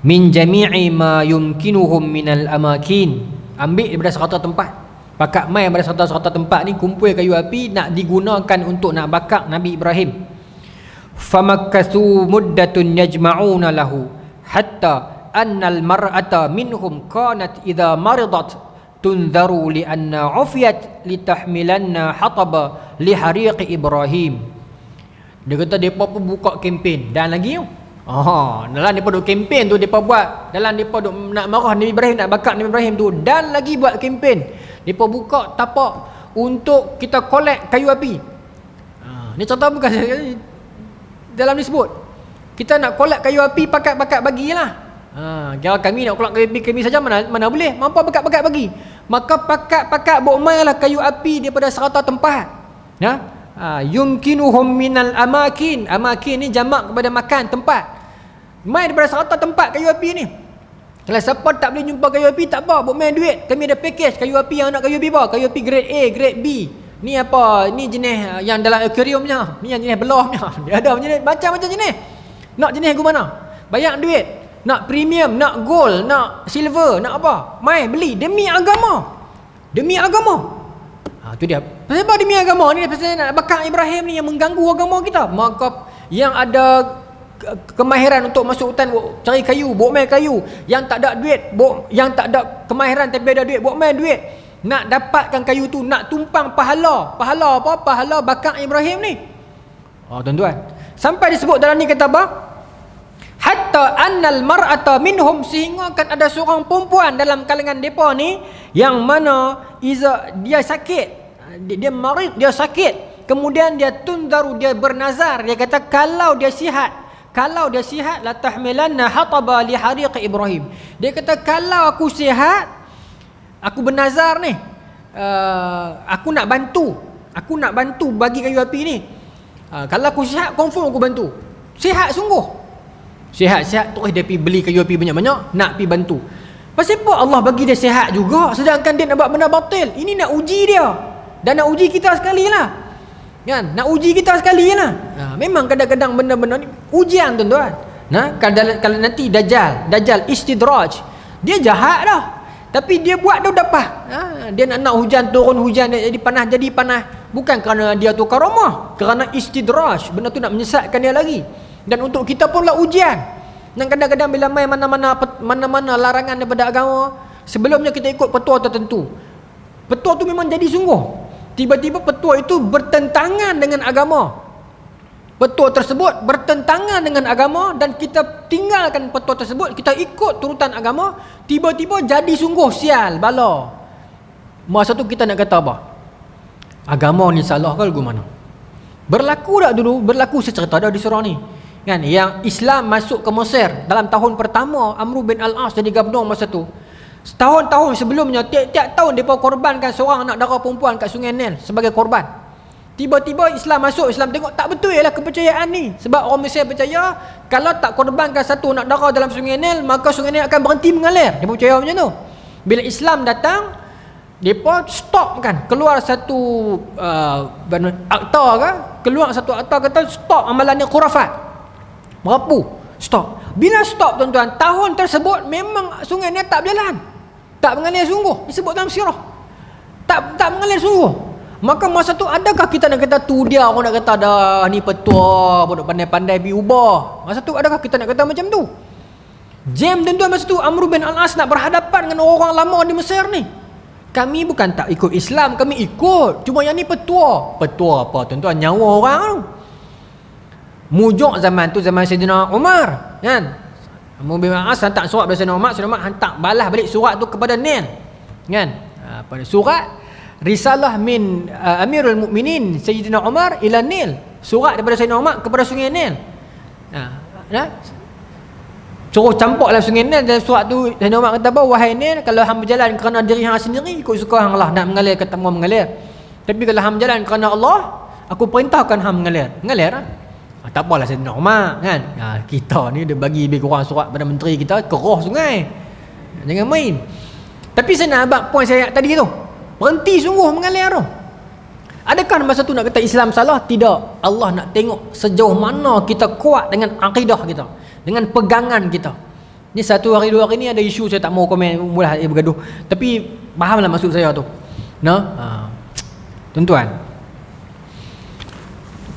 Min jami'i ma yumkinuhum minal amakin. Ambil daripada serata tempat. Pakat mai pada serata-serata tempat ni, kumpul kayu api nak digunakan untuk nak bakar Nabi Ibrahim. Famakathu muddatun yajma'una lahu hatta annal mar'ata minhum kanat idza maridat tunzaru li anna ufiyat litahmilanna hataba li hariq Ibrahim. Dia kata depa pun buka kempen dan lagi dalam depa duk kempen tu, depa buat dalam depa duk nak marah Nabi Ibrahim, nak bakar Nabi Ibrahim tu, dan lagi buat kempen. Mereka buka tapak untuk kita collect kayu api. Ni contoh bukan dalam disebut. Kita nak collect kayu api, pakat-pakat bagilah. Kalau kami nak collect kayu api kami saja mana boleh, mampu pakat-pakat bagi. Maka pakat-pakat bokmailah kayu api daripada serata tempat. Yumkinuhum minal amakin. Amakin ni jamak kepada makan, tempat. Mai daripada serata tempat kayu api ni. Kalau siapa tak boleh jumpa kayu api, tak apa, buat main duit. Kami ada package kayu api. Yang nak kayu api apa? Kayu api grade A, grade B. Ni apa? Ni jenis yang dalam aquariumnya. Ni yang jenis belahnya. Dia ada macam-macam jenis. Nak jenis ke mana? Bayar duit. Nak premium, nak gold, nak silver, nak apa? Mai beli demi agama. Demi agama. Tu dia. Pasal apa demi agama ni? Pasal nak bakar Ibrahim ni yang mengganggu agama kita. Maka yang ada kemahiran untuk masuk hutan cari kayu, bawa main kayu, yang tak ada duit, yang tak ada kemahiran tapi ada duit, bawa main duit nak dapatkan kayu tu, nak tumpang pahala apa? Pahala bakar Ibrahim ni. Tuan-tuan, sampai disebut dalam ni kata apa? Hatta annal mar'ata minhum, sehingga akan ada seorang perempuan dalam kalangan depa ni yang mana dia sakit, dia marid, dia sakit, kemudian dia tundaru, dia bernazar, dia kata kalau dia sihat la tahmilanna hataba li hariq Ibrahim. Dia kata kalau aku sihat, aku bernazar ni, aku nak bantu bagi kayu api ni. Kalau aku sihat, confirm aku bantu. Sihat sungguh. Sihat terus dia pergi beli kayu api banyak-banyak, nak pergi bantu. Pasal apa Allah bagi dia sihat juga, sedangkan dia nak buat benda batil? Ini nak uji dia. Dan nak uji kita sekali lah. Kan? Nak uji kita sekali lah. Memang kadang-kadang benda-benda ni ujian tuan-tuan. Kalau nanti Dajjal istidraj, dia jahat dah, tapi dia buat dah dapat. Dia nak hujan, turun hujan, jadi panas. Bukan kerana dia tu karamah, kerana istidraj, benda tu nak menyesatkan dia lagi. Dan untuk kita pun lah ujian. Dan kadang-kadang bila main mana-mana larangan daripada agama, sebelumnya kita ikut petua tertentu. Petua tu memang jadi sungguh. Tiba-tiba petua itu bertentangan dengan agama. Petua tersebut bertentangan dengan agama dan kita tinggalkan petua tersebut, kita ikut turutan agama, tiba-tiba jadi sungguh sial, bala. Masa tu kita nak kata apa? Agama ni salah ke lagu mana? Berlaku tak dulu? Berlaku secerita dah di surah ni. Kan, yang Islam masuk ke Mesir dalam tahun pertama, Amr bin Al-As jadi gubernur masa tu. Setahun-tahun sebelumnya, tiap-tiap tahun mereka korbankan seorang anak dara perempuan kat Sungai Nil sebagai korban. Tiba-tiba Islam masuk, Islam tengok tak betul ialah kepercayaan ni. Sebab orang Mesir percaya kalau tak korbankan satu anak dara dalam Sungai Nil, maka Sungai Nil akan berhenti mengalir. Dia percaya macam tu. Bila Islam datang, mereka stop kan, keluar satu akta ke, keluar satu akta kata stop amalan ni khurafat, merapu, stop. Bila stop tuan-tuan, tahun tersebut memang Sungai Nil tak berjalan, tak mengalir sungguh. Disebut dalam sirah tak mengalir sungguh. Maka masa tu adakah kita nak kata tu dia orang nak kata dah ni petua bodoh pandai-pandai diubah? Masa tu adakah kita nak kata macam tu? Jam tuan-tuan masa tu Amr bin Al-As nak berhadapan dengan orang lama di Mesir ni. Kami bukan tak ikut Islam, kami ikut. Cuma yang ni petua. Petua apa tuan-tuan? Nyawa orang tu. Mujuk zaman tu zaman Sayyidina Umar, kan? Amr bin Al-As hantar surat kepada Sayyidina Umar hantar balas balik surat tu kepada Nil. Kan? Pada surat Risalah min Amirul Mukminin Sayyidina Umar ila Nil. Surat daripada Sayyidina Umar kepada Sungai Nil. Suruh campur dalam Sungai Nil. Dan surat tu Sayyidina Umar kata apa? Wahai Nil, kalau hang berjalan kerana diri hang sendiri, ikut suka hang lah, nak mengalir kata mau mengalir. Tapi kalau hang berjalan kerana Allah, aku perintahkan hang mengalir. Mengalir lah. Tak apalah Sayyidina Umar, kan? Kita ni dia bagi lebih kurang surat pada menteri kita, keroh sungai. Jangan main. Tapi saya nak abang poin saya tadi tu. Berhenti sungguh mengalir tu. Adakah masa tu nak kata Islam salah? Tidak. Allah nak tengok sejauh mana kita kuat dengan akidah kita, dengan pegangan kita. Ni satu hari dua hari ni ada isu, saya tak mau komen, mula bergaduh. Tapi fahamlah maksud saya tu. Tuan-tuan,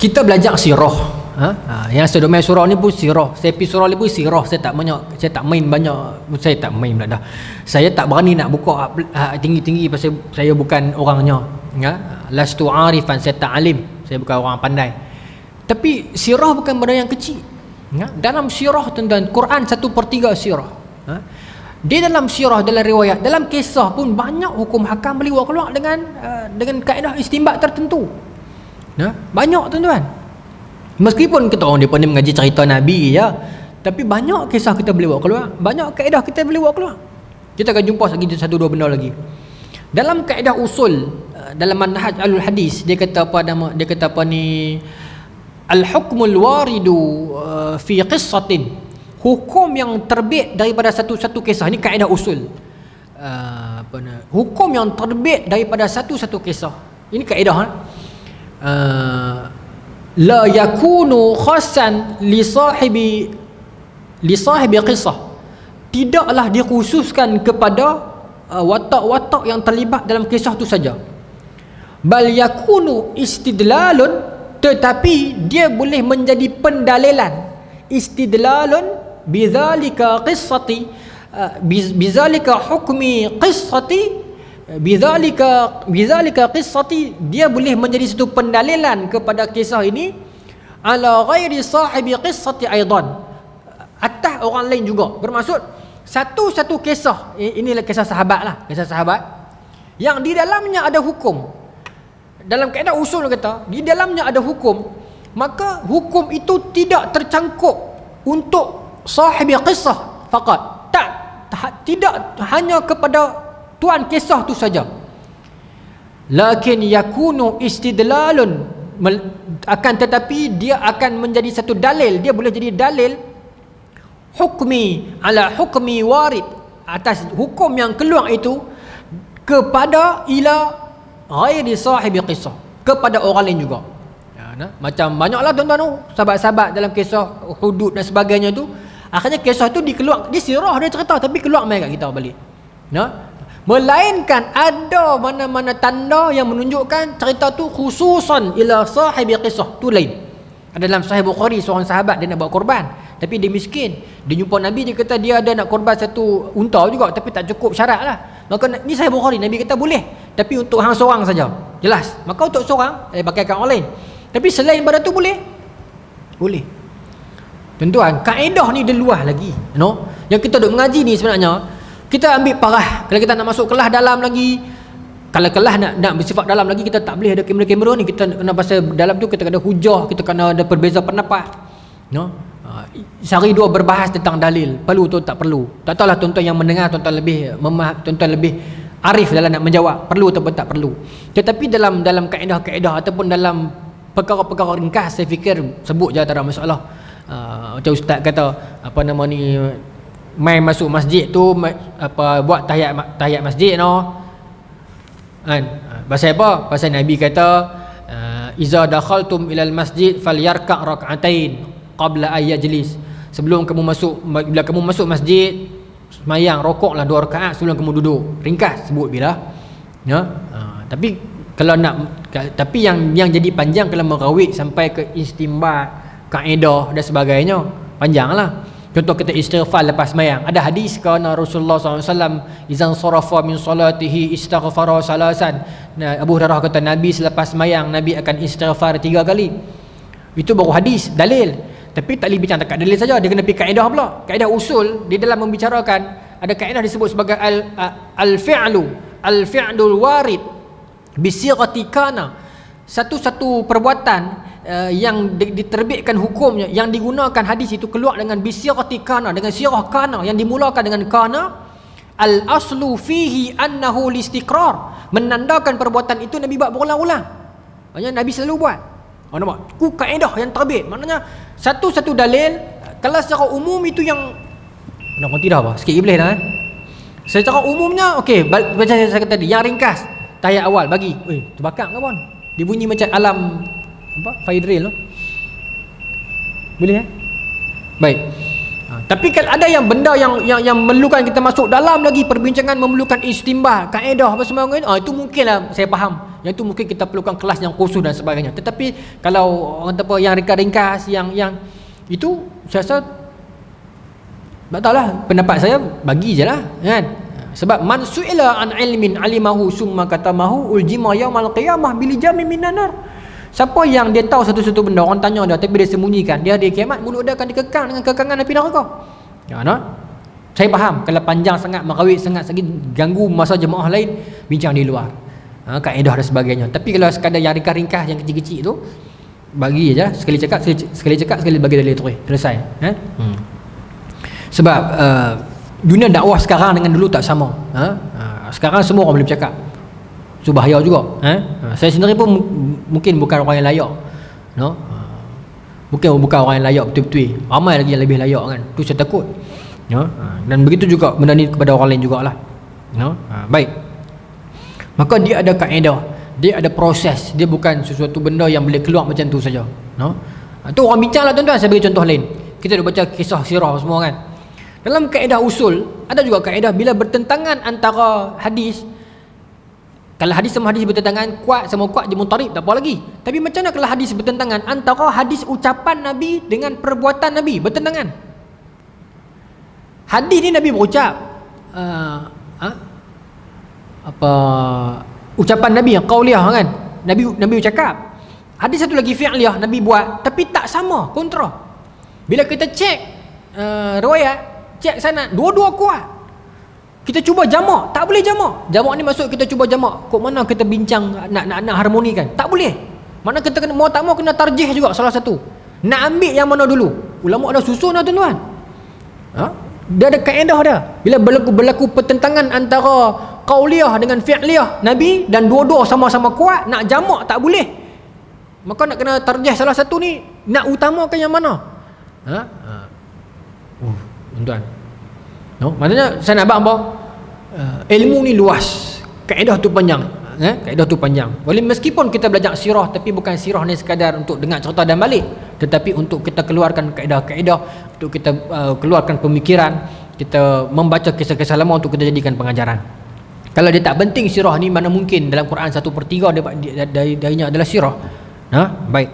kita belajar sirah. Yang saya main surah ni pun sirah. Saya pergi surah ni pun sirah. Saya tak main banyak. Saya tak main pula dah. Saya tak berani nak buka tinggi-tinggi pasal saya bukan orangnya. Lastu arifan, saya tak alim. Saya bukan orang pandai. Tapi sirah bukan benda yang kecil. Dalam sirah tuan-tuan, Quran 1/3 sirah. Di dalam sirah, dalam riwayat, dalam kisah pun banyak hukum hakam boleh keluar dengan kaedah istinbat tertentu. Banyak tuan-tuan. Meskipun kita orang dia pandai mengaji cerita Nabi je, tapi banyak kisah kita boleh buat keluar, banyak kaedah kita boleh buat keluar. Kita akan jumpa lagi satu dua benda lagi. Dalam kaedah usul dalam manhaj alul hadis, dia kata apa nama? Dia kata apa ni? Al-hukmul waridu fi qissatin. Hukum yang terbit daripada satu-satu kisah. Ini kaedah usul. Hukum yang terbit daripada satu-satu kisah. Ini kaedah. La yakunu khasan li sahibi qissah. Tidaklah dikhususkan kepada watak-watak yang terlibat dalam kisah itu saja. Bal yakunu istidlalun, tetapi dia boleh menjadi pendalilan. Istidlalun bidzalika qissati, bidzalika hukmi qissati, bidzalika qissati, dia boleh menjadi satu pendalilan kepada kisah ini ala ghairi sahibi qissati aidan, atas orang lain juga. Bermaksud satu-satu kisah, inilah kisah sahabat lah, kisah sahabat yang di dalamnya ada hukum. Dalam kaedah usul kata di dalamnya ada hukum, maka hukum itu tidak tercangkup untuk sahibi qissah faqat. Tidak hanya kepada tuan kisah tu saja. Lakin yakunu istidlalun, akan tetapi dia akan menjadi satu dalil, dia boleh jadi dalil hukmi ala hukmi warid, atas hukum yang keluar itu kepada ila ghairi sahibi qissah, kepada orang lain juga. Macam banyaklah tuan-tuan tu sahabat-sahabat dalam kisah hudud dan sebagainya tu, akhirnya kisah tu dikeluar, dia sirah, dia cerita tapi keluar mai kat kita balik. melainkan ada mana-mana tanda yang menunjukkan cerita tu khususan ila sahibi qisah tu lain. Ada dalam Sahih Bukhari, seorang sahabat dia nak buat korban tapi dia miskin, dia jumpa Nabi, dia kata dia ada nak korban satu unta juga tapi tak cukup syarat lah. Maka ni Sahih Bukhari, Nabi kata boleh tapi untuk hang seorang saja, jelas. Maka untuk seorang pakaikan orang lain, tapi selain pada tu boleh. Tuan-tuan, kaedah ni dia luas lagi, yang kita duk mengaji ni sebenarnya kita ambil parah. Kalau kita nak masuk kelas dalam lagi, kalau kelas nak bersifat dalam lagi, kita tak boleh ada kamera-kamera ni. Kita kena pasal dalam tu kita kena hujah, kita kena ada perbeza pendapat, sehari dua berbahas tentang dalil, perlu atau tak perlu. Tak tahulah tuan-tuan yang mendengar, tuan-tuan lebih arif dalam nak menjawab perlu ataupun tak perlu. Tetapi dalam kaedah-kaedah ataupun dalam perkara-perkara ringkas, saya fikir sebut je tak ada masalah. Macam ustaz kata main masuk masjid tu buat tahiyat masjid kan. Pasal apa? Pasal Nabi kata iza dakhaltum ilal masjid falyarka' rak'atain qabla ay yajlis. Bila kamu masuk masjid, semayang rokoklah 2 rakaat sebelum kamu duduk. Ringkas sebut bila. Tapi kalau tapi yang jadi panjang kalau merawit sampai ke istimbat, kaedah dan sebagainya, panjanglah. Contoh kita istighfar lepas semayang. Ada hadis kerana Rasulullah SAW izan sarafa min salatihi istighfara salasan. Abu Hurairah kata Nabi selepas semayang Nabi akan istighfar 3 kali. Itu baru hadis, dalil. Tapi tak boleh bincang dekat dalil saja, dia kena pergi kaedah pula. Kaedah usul di dalam membicarakan ada kaedah disebut sebagai al-fi'lul warid bi sighati kana. Satu perbuatan yang diterbitkan hukumnya, yang digunakan hadis itu keluar dengan bisirati kana, dengan sirah kana, yang dimulakan dengan kana, al aslu fihi annahu listiqrar, menandakan perbuatan itu Nabi buat berulang-ulang. Maksudnya Nabi selalu buat. Nampak? Ku kaedah yang terbit. Maknanya satu dalil. Kalau secara umum itu yang nak mati dah apa? Sikit boleh dah Secara umumnya okey, macam saya kata tadi, yang ringkas tahiyat awal bagi. Terbakar ke pun? Dia bunyi macam alam fire drill boleh baik. Tapi kalau ada yang benda yang memerlukan kita masuk dalam lagi perbincangan, memerlukan istimbat, kaedah apa semua itu mungkinlah saya faham. Yang itu mungkin kita perlukan kelas yang khusus dan sebagainya. Tetapi kalau orang kata yang ringkas yang itu saya rasa tak tahulah, pendapat saya bagi je lah kan. Sebab man su'ila an ilmin alimahu summa katamahu uljima yaumal qiyamah bil jami minan nar. Siapa yang dia tahu satu-satu benda, orang tanya dia tapi dia sembunyikan, dia hari kiamat mulut dia akan dikekang dengan kekangan api neraka. Saya faham kalau panjang sangat, merawit sangat ganggu masa jemaah lain bincang di luar, kaedah dan sebagainya. Tapi kalau sekadar yang ringkas-ringkas, yang kecil-kecil tu bagi aja, sekali cakap sekali bagi dalil terus selesai. Sebab dunia dakwah sekarang dengan dulu tak sama. Sekarang semua orang boleh bercakap. Itu bahaya juga. Saya sendiri pun mungkin bukan orang yang layak. Bukan orang yang layak betul-betul. Ramai lagi yang lebih layak kan. Tu saya takut. Dan begitu juga benda ni kepada orang lain jugalah. Baik. Maka dia ada kaedah, dia ada proses. Dia bukan sesuatu benda yang boleh keluar macam tu saja. Tu orang bincang lah tuan-tuan. Saya bagi contoh lain. Kita dah baca kisah sirah semua kan. Dalam kaedah usul ada juga kaedah bila bertentangan antara hadis. Kalau hadis sama hadis bertentangan, kuat sama kuat je muntarib, tak apa lagi. Tapi macam mana kalau hadis bertentangan antara hadis ucapan Nabi dengan perbuatan Nabi bertentangan? Hadis ni Nabi berucap ucapan Nabi yang qauliyah kan. Nabi cakap. Hadis satu lagi fi'liyah, Nabi buat, tapi tak sama, kontra. Bila kita cek riwayat, cek sanad, dua-dua kuat. Kita cuba jamak, tak boleh jamak. Jamak ni maksud kita cuba jamak. Kok mana kita bincang nak harmonikan? Tak boleh. Mana kita kena mau tak mau kena tarjih juga salah satu. Nak ambil yang mana dulu? Ulama dah susun dah tuan-tuan. Dia ada kaedah dah. Bila berlaku pertentangan antara qauliyah dengan fi'liyah Nabi dan dua-dua sama-sama kuat, nak jamak tak boleh. Maka nak kena tarjih salah satu ni, nak utamakan yang mana? Tuan-tuan. Maknanya saya nak abang ilmu ni luas, kaedah tu panjang, kaedah tu panjang. Boleh meskipun kita belajar sirah, tapi bukan sirah ni sekadar untuk dengar cerita dan balik, tetapi untuk kita keluarkan kaedah-kaedah, untuk kita keluarkan pemikiran, kita membaca kisah-kisah lama untuk kita jadikan pengajaran. Kalau dia tak penting sirah ni, mana mungkin dalam Quran 1/3 darinya adalah sirah. Baik.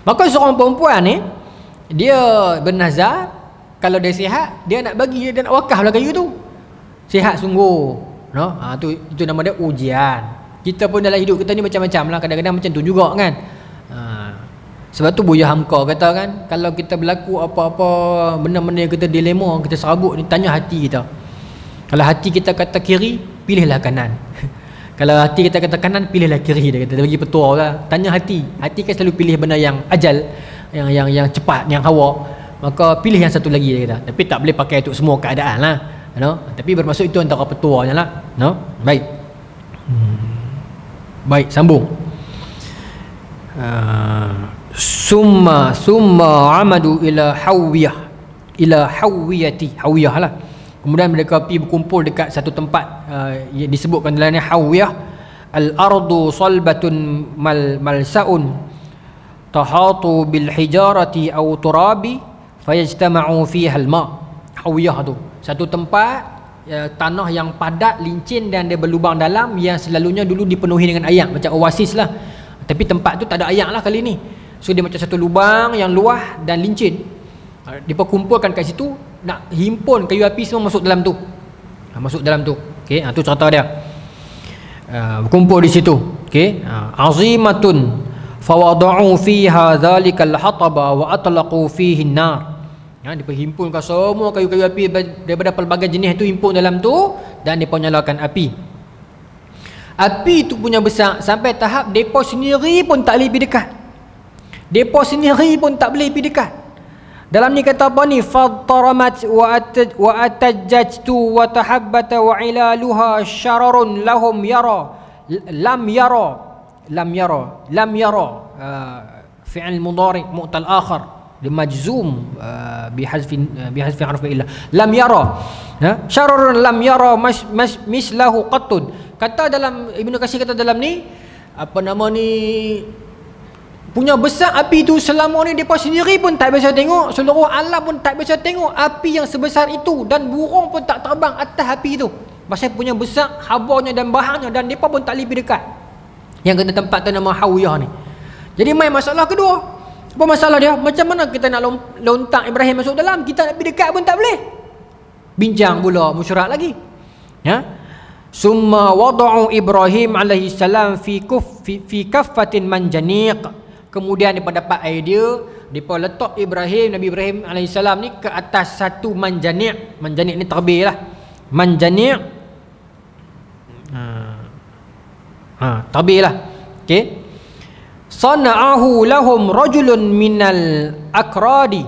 Maka seorang perempuan ni, dia bernazar kalau dia sihat, dia nak bagi, dia nak wakaf lah kayu tu. Sihat sungguh. Itu nama dia ujian. Kita pun dalam hidup kita ni macam-macam lah. Kadang-kadang macam tu juga kan. Sebab tu Buya Hamka kata kan, kalau kita berlaku apa-apa benda-benda yang kita dilema, kita serabut ni, tanya hati kita. Kalau hati kita kata kiri, pilihlah kanan. Kalau hati kita kata kanan, pilihlah kiri. Dia kata, dia bagi petua lah. Tanya hati. Hati kan selalu pilih benda yang ajal, yang cepat, yang hawa. Maka pilih yang satu lagi, dia kata. Tapi tak boleh pakai untuk semua keadaan lah. Tapi bermaksud itu antara petuanya lah. Baik. Baik, sambung. Summa amadu ila hawiyah lah. Kemudian mereka pergi berkumpul dekat satu tempat disebutkan dalamnya hawiyah. Al-ardu salbatun malsa'un tahatu bil hijarati aw turabi fayajtama'u fiha al-ma'. Hawiyah tu satu tempat tanah yang padat, lincin dan dia berlubang dalam, yang selalunya dulu dipenuhi dengan air, macam oasis lah. Tapi tempat tu tak ada air lah kali ni. So dia macam satu lubang yang luas dan lincin. Diperkumpulkan kat situ, nak himpun kayu api semua masuk dalam tu. Masuk dalam tu. Okey, tu cerita dia. Berkumpul di situ. Okey, azimatun fawada'u fiha dhalikal hataba wa atlaqu fihi an-nar. Diperhimpunkan semua kayu-kayu api daripada pelbagai jenis tu, himpun dalam tu dan depa nyalakan api. Api tu punya besar sampai tahap depa sendiri pun tak boleh pergi dekat. Depa sendiri pun tak boleh pergi dekat. Dalam ni kata apa ni? Fattaramat wa atajjatu wa tahabbata wa ilaluha syararun lahum yara lam yara fi'il mudhari' mu'tal akhar majzum bihazfi harf illa lam yara, syararun lam yara mislahu qattun. Kata dalam Ibnu Katsir kata dalam ni, apa nama ni, punya besar api tu selama ni depa sendiri pun tak biasa tengok, seluruh alam pun tak biasa tengok api yang sebesar itu, dan burung pun tak terbang atas api itu. Pasal punya besar, habarnya dan bahannya, dan depa pun tak boleh dekat. Yang kena tempat tu nama Hawiyah ni. Jadi main masalah kedua. Apa masalah dia? Macam mana kita nak lontak Ibrahim masuk dalam? Kita nak pergi dekat pun tak boleh. Bincang pula musyrik lagi. Summa wada'u Ibrahim alaihi salam fi kaffatin manjaniq. Kemudian mereka dapat idea, mereka letak Nabi Ibrahim AS ni ke atas satu manjani'. Manjani' ni terbih lah. Manjani' terbih lah. Okay. Sana'ahu lahum rajulun minal akradi.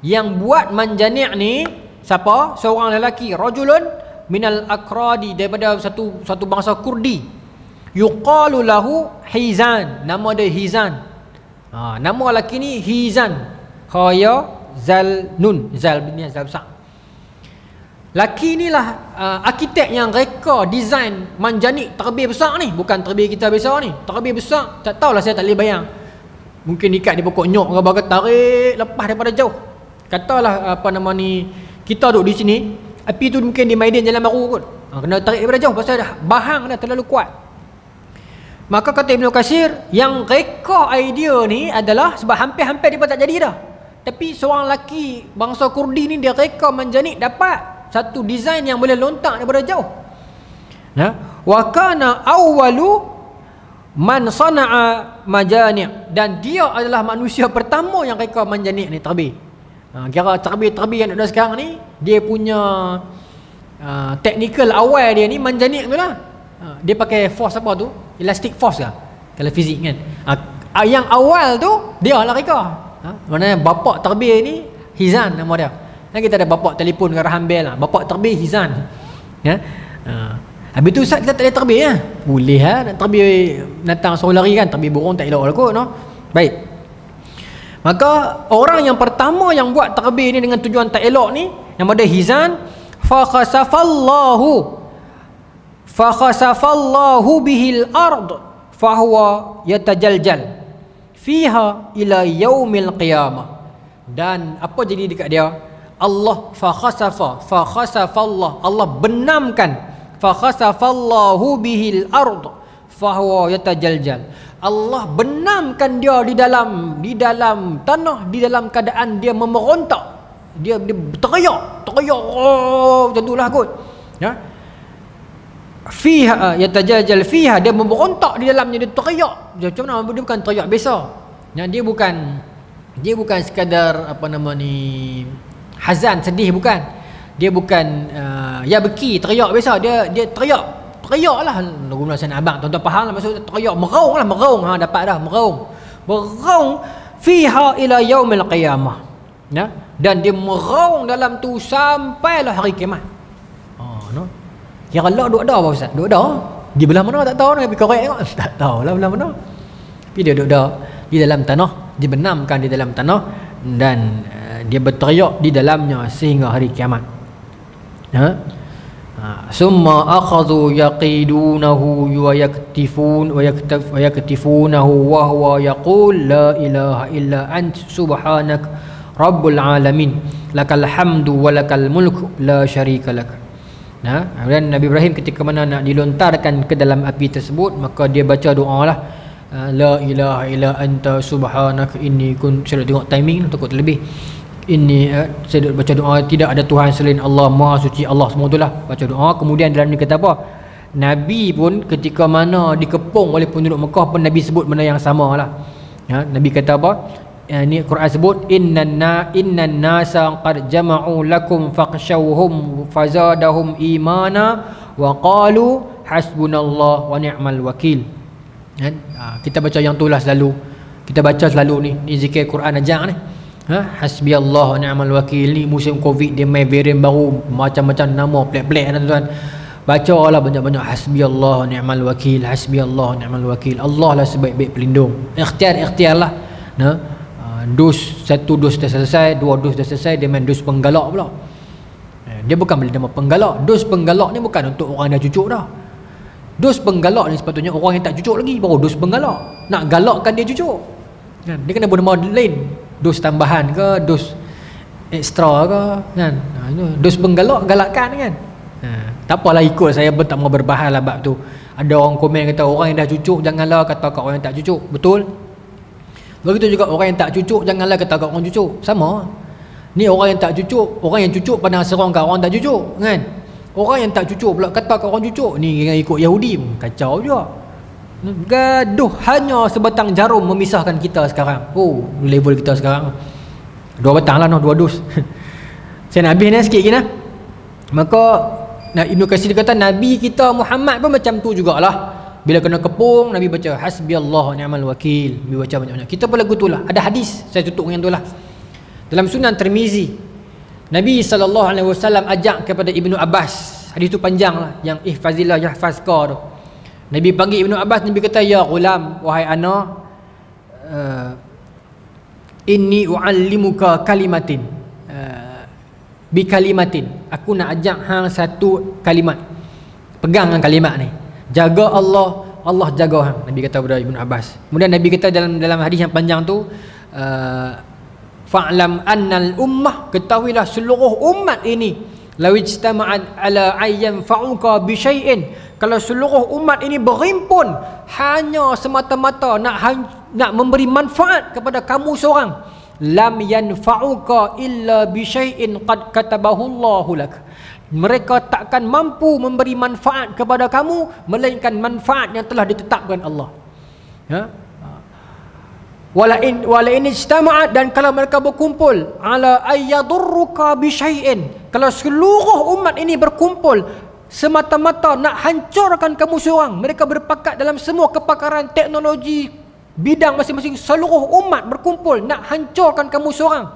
Yang buat manjani' ni siapa? Seorang lelaki. Rajulun minal akradi, daripada satu bangsa Kurdi. Yuqalu lahu Hizan. Nama dia Hizan. Nama lelaki ni Hizan. Khaya Zal Nun. Zal ni Zal besar. Laki ni lah arkitek yang reka design manjani' terbih besar ni. Bukan terbih kita biasa ni, terbih besar. Tak tahulah, saya tak boleh bayang. Mungkin ikat di pokok nyok ke apa, tarik lepas daripada jauh. Katalah apa nama ni, kita duduk di sini, api tu mungkin di Maidin Jalan Baru kot. Kena tarik daripada jauh pasal dah bahang dah terlalu kuat. Maka kata Ibnu Katsir, yang reka idea ni adalah sebab hampir-hampir dia tak jadi dah. Tapi seorang lelaki bangsa Kurdi ni, dia reka manjani' dapat satu design yang boleh lontak daripada jauh. Wa kana awwalu man sana'a majani', dan dia adalah manusia pertama yang reka manjani' ni terbih. Kira terbih yang ada sekarang ni, dia punya technical awal dia ni manjani' tu lah. Dia pakai force apa tu? Elastic force lah kalau fizik kan. Yang awal tu dia lah reka. Maknanya bapak terbih ni Hizan nama dia. Dan kita ada bapak telefon ke Rahambel lah, bapak terbih Hizan. Habis tu Ustaz, kita tak boleh terbih lah. Boleh lah, nak terbih datang suruh lari kan, terbih burung tak elok lah kot, no? Baik. Maka orang yang pertama yang buat terbih ni dengan tujuan tak elok ni, nama dia Hizan. Fakhasafallahu bihil ard fahuwa yatajaljal fiha ila yaumil qiyamah. Dan apa jadi dekat dia? Allah fakhasafallah, Allah benamkan fa khasafallahu bihil ard fa huwa yatajaljal. Allah benamkan dia di dalam tanah, di dalam keadaan dia memerontak, dia teriak macam itulah kot, ya. Fiha yatajaljal fiha, dia memerontak di dalamnya, dia teriak. Macam mana? Dia bukan teriak biasa, ya. Dia bukan sekadar apa nama ni, hazan, sedih, bukan. Dia bukan ya beki teriak biasa, dia teriak lah. Guna sana abang, tuan-tuan faham lah maksud teriak, meraung lah, meraung. Dapat dah, meraung fiha ila yaumil qiyamah, ya. Dan dia meraung dalam tu sampailah hari kiamat. No. Kira Allah duduk dah apa ustaz? Duduk dah. Di belah mana tak tahu, nak pergi korek tengok. Tak tahulah belah mana. Tapi dia duduk dah di dalam tanah, dibenamkan di dalam tanah, dan dia berteriak di dalamnya sehingga hari kiamat. Summa akhadhu yaqidunahu wa yaktifunahu wa huwa yaqul la ilaha illa ant subhanak rabbul alamin lakal hamdu wa lakal mulku la syarika lak. Dan Nabi Ibrahim ketika mana nak dilontarkan ke dalam api tersebut, maka dia baca doa lah, la ilaha illa anta subhanak inni kun. Saya tengok timing takut terlebih. Ini saya baca doa, tidak ada Tuhan selain Allah, Maha Suci Allah, semua itulah baca doa. Kemudian dalam ni kata apa? Nabi pun ketika mana dikepung oleh penduduk Mekah pun Nabi sebut benda yang sama lah. Nabi kata apa? Ini Quran sebut innan nasa qad jama'u lakum fakhshawhum fazadahum imana wa qalu hasbunallah wa ni'mal wakil. Kita baca yang itulah selalu. Kita baca selalu ni zikir Quran ajak ni. Hasbiyallah wa ni'mal wakil. Ni musim Covid, dia main varian baru, macam-macam nama pelik-pelik tuan-tuan. Bacalah banyak-banyak hasbiyallah wa ni'mal wakil, hasbiyallah wa ni'mal wakil. Allah lah sebaik-baik pelindung. Ikhtiar lah. Satu dos dah selesai, dua dos dah selesai, dia main dos penggalak pula. Dia bukan beli nama penggalak. Dos penggalak ni bukan untuk orang dah cucuk dah. Dos penggalak ni sepatutnya orang yang tak cucuk lagi baru dos penggalak. Nak galakkan dia cucuk, dia kena bernama lain. Dos tambahan ke, dos ekstra ke, kan? Dos penggalak, galakkan kan. Tak apalah ikut, saya pun tak mau berbahas lah bab tu. Ada orang komen kata orang yang dah cucuk janganlah kata kat orang yang tak cucuk. Betul. Begitu juga orang yang tak cucuk janganlah kata kat orang cucuk. Sama. Ni orang yang tak cucuk, orang yang cucuk pandang serong kat orang tak cucuk, kan? Orang yang tak cucuk pula kata kat orang cucuk, ni yang ikut Yahudi, kacau juga. Gaduh, hanya sebatang jarum memisahkan kita sekarang. Level kita sekarang 2 batang lah, dua dus. Saya nak habis ni sikit lagi. Maka Ibnu Katsir kata Nabi kita Muhammad pun macam tu jugalah. Bila kena kepung, Nabi baca hasbiyallah wa ni'mal wakil. Nabi baca banyak-banyak. Kita pun lagu tu lah. Ada hadis, saya tutup dengan tu lah. Dalam Sunan Tirmizi, Nabi SAW ajak kepada Ibnu Abbas. Hadis tu panjang lah, yang ihfazillah yahfazka tu. Nabi panggil Ibnu Abbas, Nabi kata, ya ghulam, wahai anak, inni u'allimuka kalimatin, bi kalimatin. Aku nak ajak hang satu kalimat. Pegang dengan kalimat ni. Jaga Allah, Allah jaga hang. Nabi kata kepada Ibnu Abbas. Kemudian Nabi kata dalam hadis yang panjang tu, fa'lam annal ummah, ketahuilah seluruh umat ini, law ijtama'at ala ayyan fa'uka bi syai'in, kalau seluruh umat ini berhimpun hanya semata-mata nak memberi manfaat kepada kamu seorang, lam yanfa'uka illa bi syai'in qad katabahu Allahu lak, mereka takkan mampu memberi manfaat kepada kamu melainkan manfaat yang telah ditetapkan Allah. Wala in ijtama'at, dan kalau mereka berkumpul ala ayyadurruka bi syai'in, kalau seluruh umat ini berkumpul semata-mata nak hancurkan kamu seorang, mereka berpakat dalam semua kepakaran teknologi bidang masing-masing, seluruh umat berkumpul nak hancurkan kamu seorang,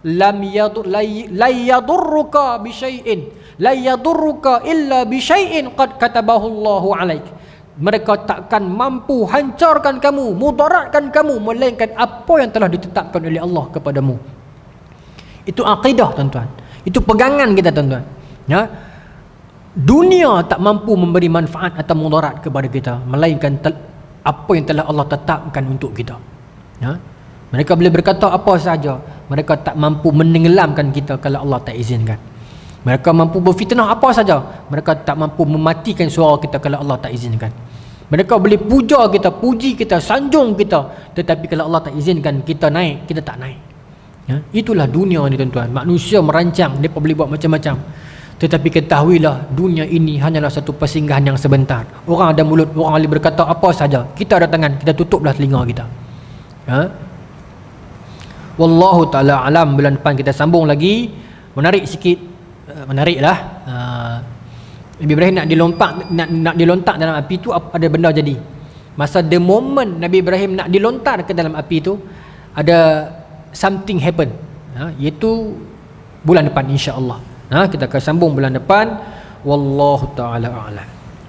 la yadurruka bi syai'in, la yadurruka illa bi syai'in qad katabahu Allahu alaik, mereka takkan mampu hancurkan kamu, mudaratkan kamu melainkan apa yang telah ditetapkan oleh Allah kepadamu. Itu akidah tuan-tuan, itu pegangan kita tuan-tuan. Dunia tak mampu memberi manfaat atau mudarat kepada kita melainkan apa yang telah Allah tetapkan untuk kita. Mereka boleh berkata apa saja, mereka tak mampu menenggelamkan kita kalau Allah tak izinkan. Mereka mampu berfitnah apa saja, mereka tak mampu mematikan suara kita kalau Allah tak izinkan. Mereka boleh puja kita, puji kita, sanjung kita, tetapi kalau Allah tak izinkan kita naik, kita tak naik. Ya? Itulah dunia ni tuan-tuan. Manusia merancang, mereka boleh buat macam-macam, tetapi ketahuilah dunia ini hanyalah satu persinggahan yang sebentar. Orang ada mulut, orang boleh berkata apa saja. Kita ada tangan, kita tutuplah telinga kita. Ya? Wallahu ta'ala alam. Bulan depan kita sambung lagi. Menarik sikit. Menariklah. Nabi Ibrahim nak dilontak dalam api tu, ada benda jadi. Masa the moment Nabi Ibrahim nak dilontar ke dalam api tu, ada something happen. Iaitu bulan depan insya-Allah. Kita akan sambung bulan depan. Wallahu ta'ala a'lam.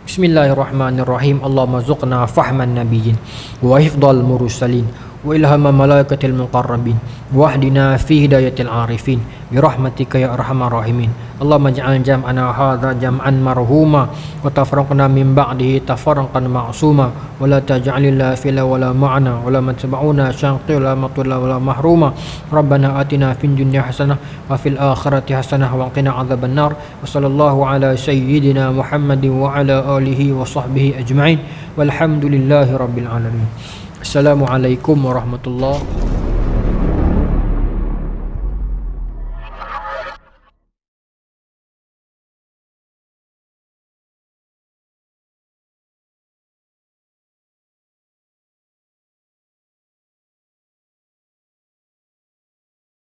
Bismillahirrahmanirrahim. Allahumma zuqna fahman nabiyyin wa hifdhal mursalin wa ilhama malaikatil muqarrabin wa ahdina fi hidayatil arifin birahmatika ya arhamar rahimin. Allahumma ij'al jam'ana hadza jam'an marhuma wa tafarraqna min ba'dihi tafarraqan ma'suma wa la taj'alil fila wala ma'ana wa la matba'una syanqila matula wala mahruma. Rabbana atina fid dunya hasanah wa fil akhirati hasanah wa qina adzaban nar. Wa sallallahu ala sayyidina Muhammadin wa ala alihi wa sahbihi ajma'in walhamdulillahi rabbil alamin. Assalamualaikum warahmatullahi wabarakatuh.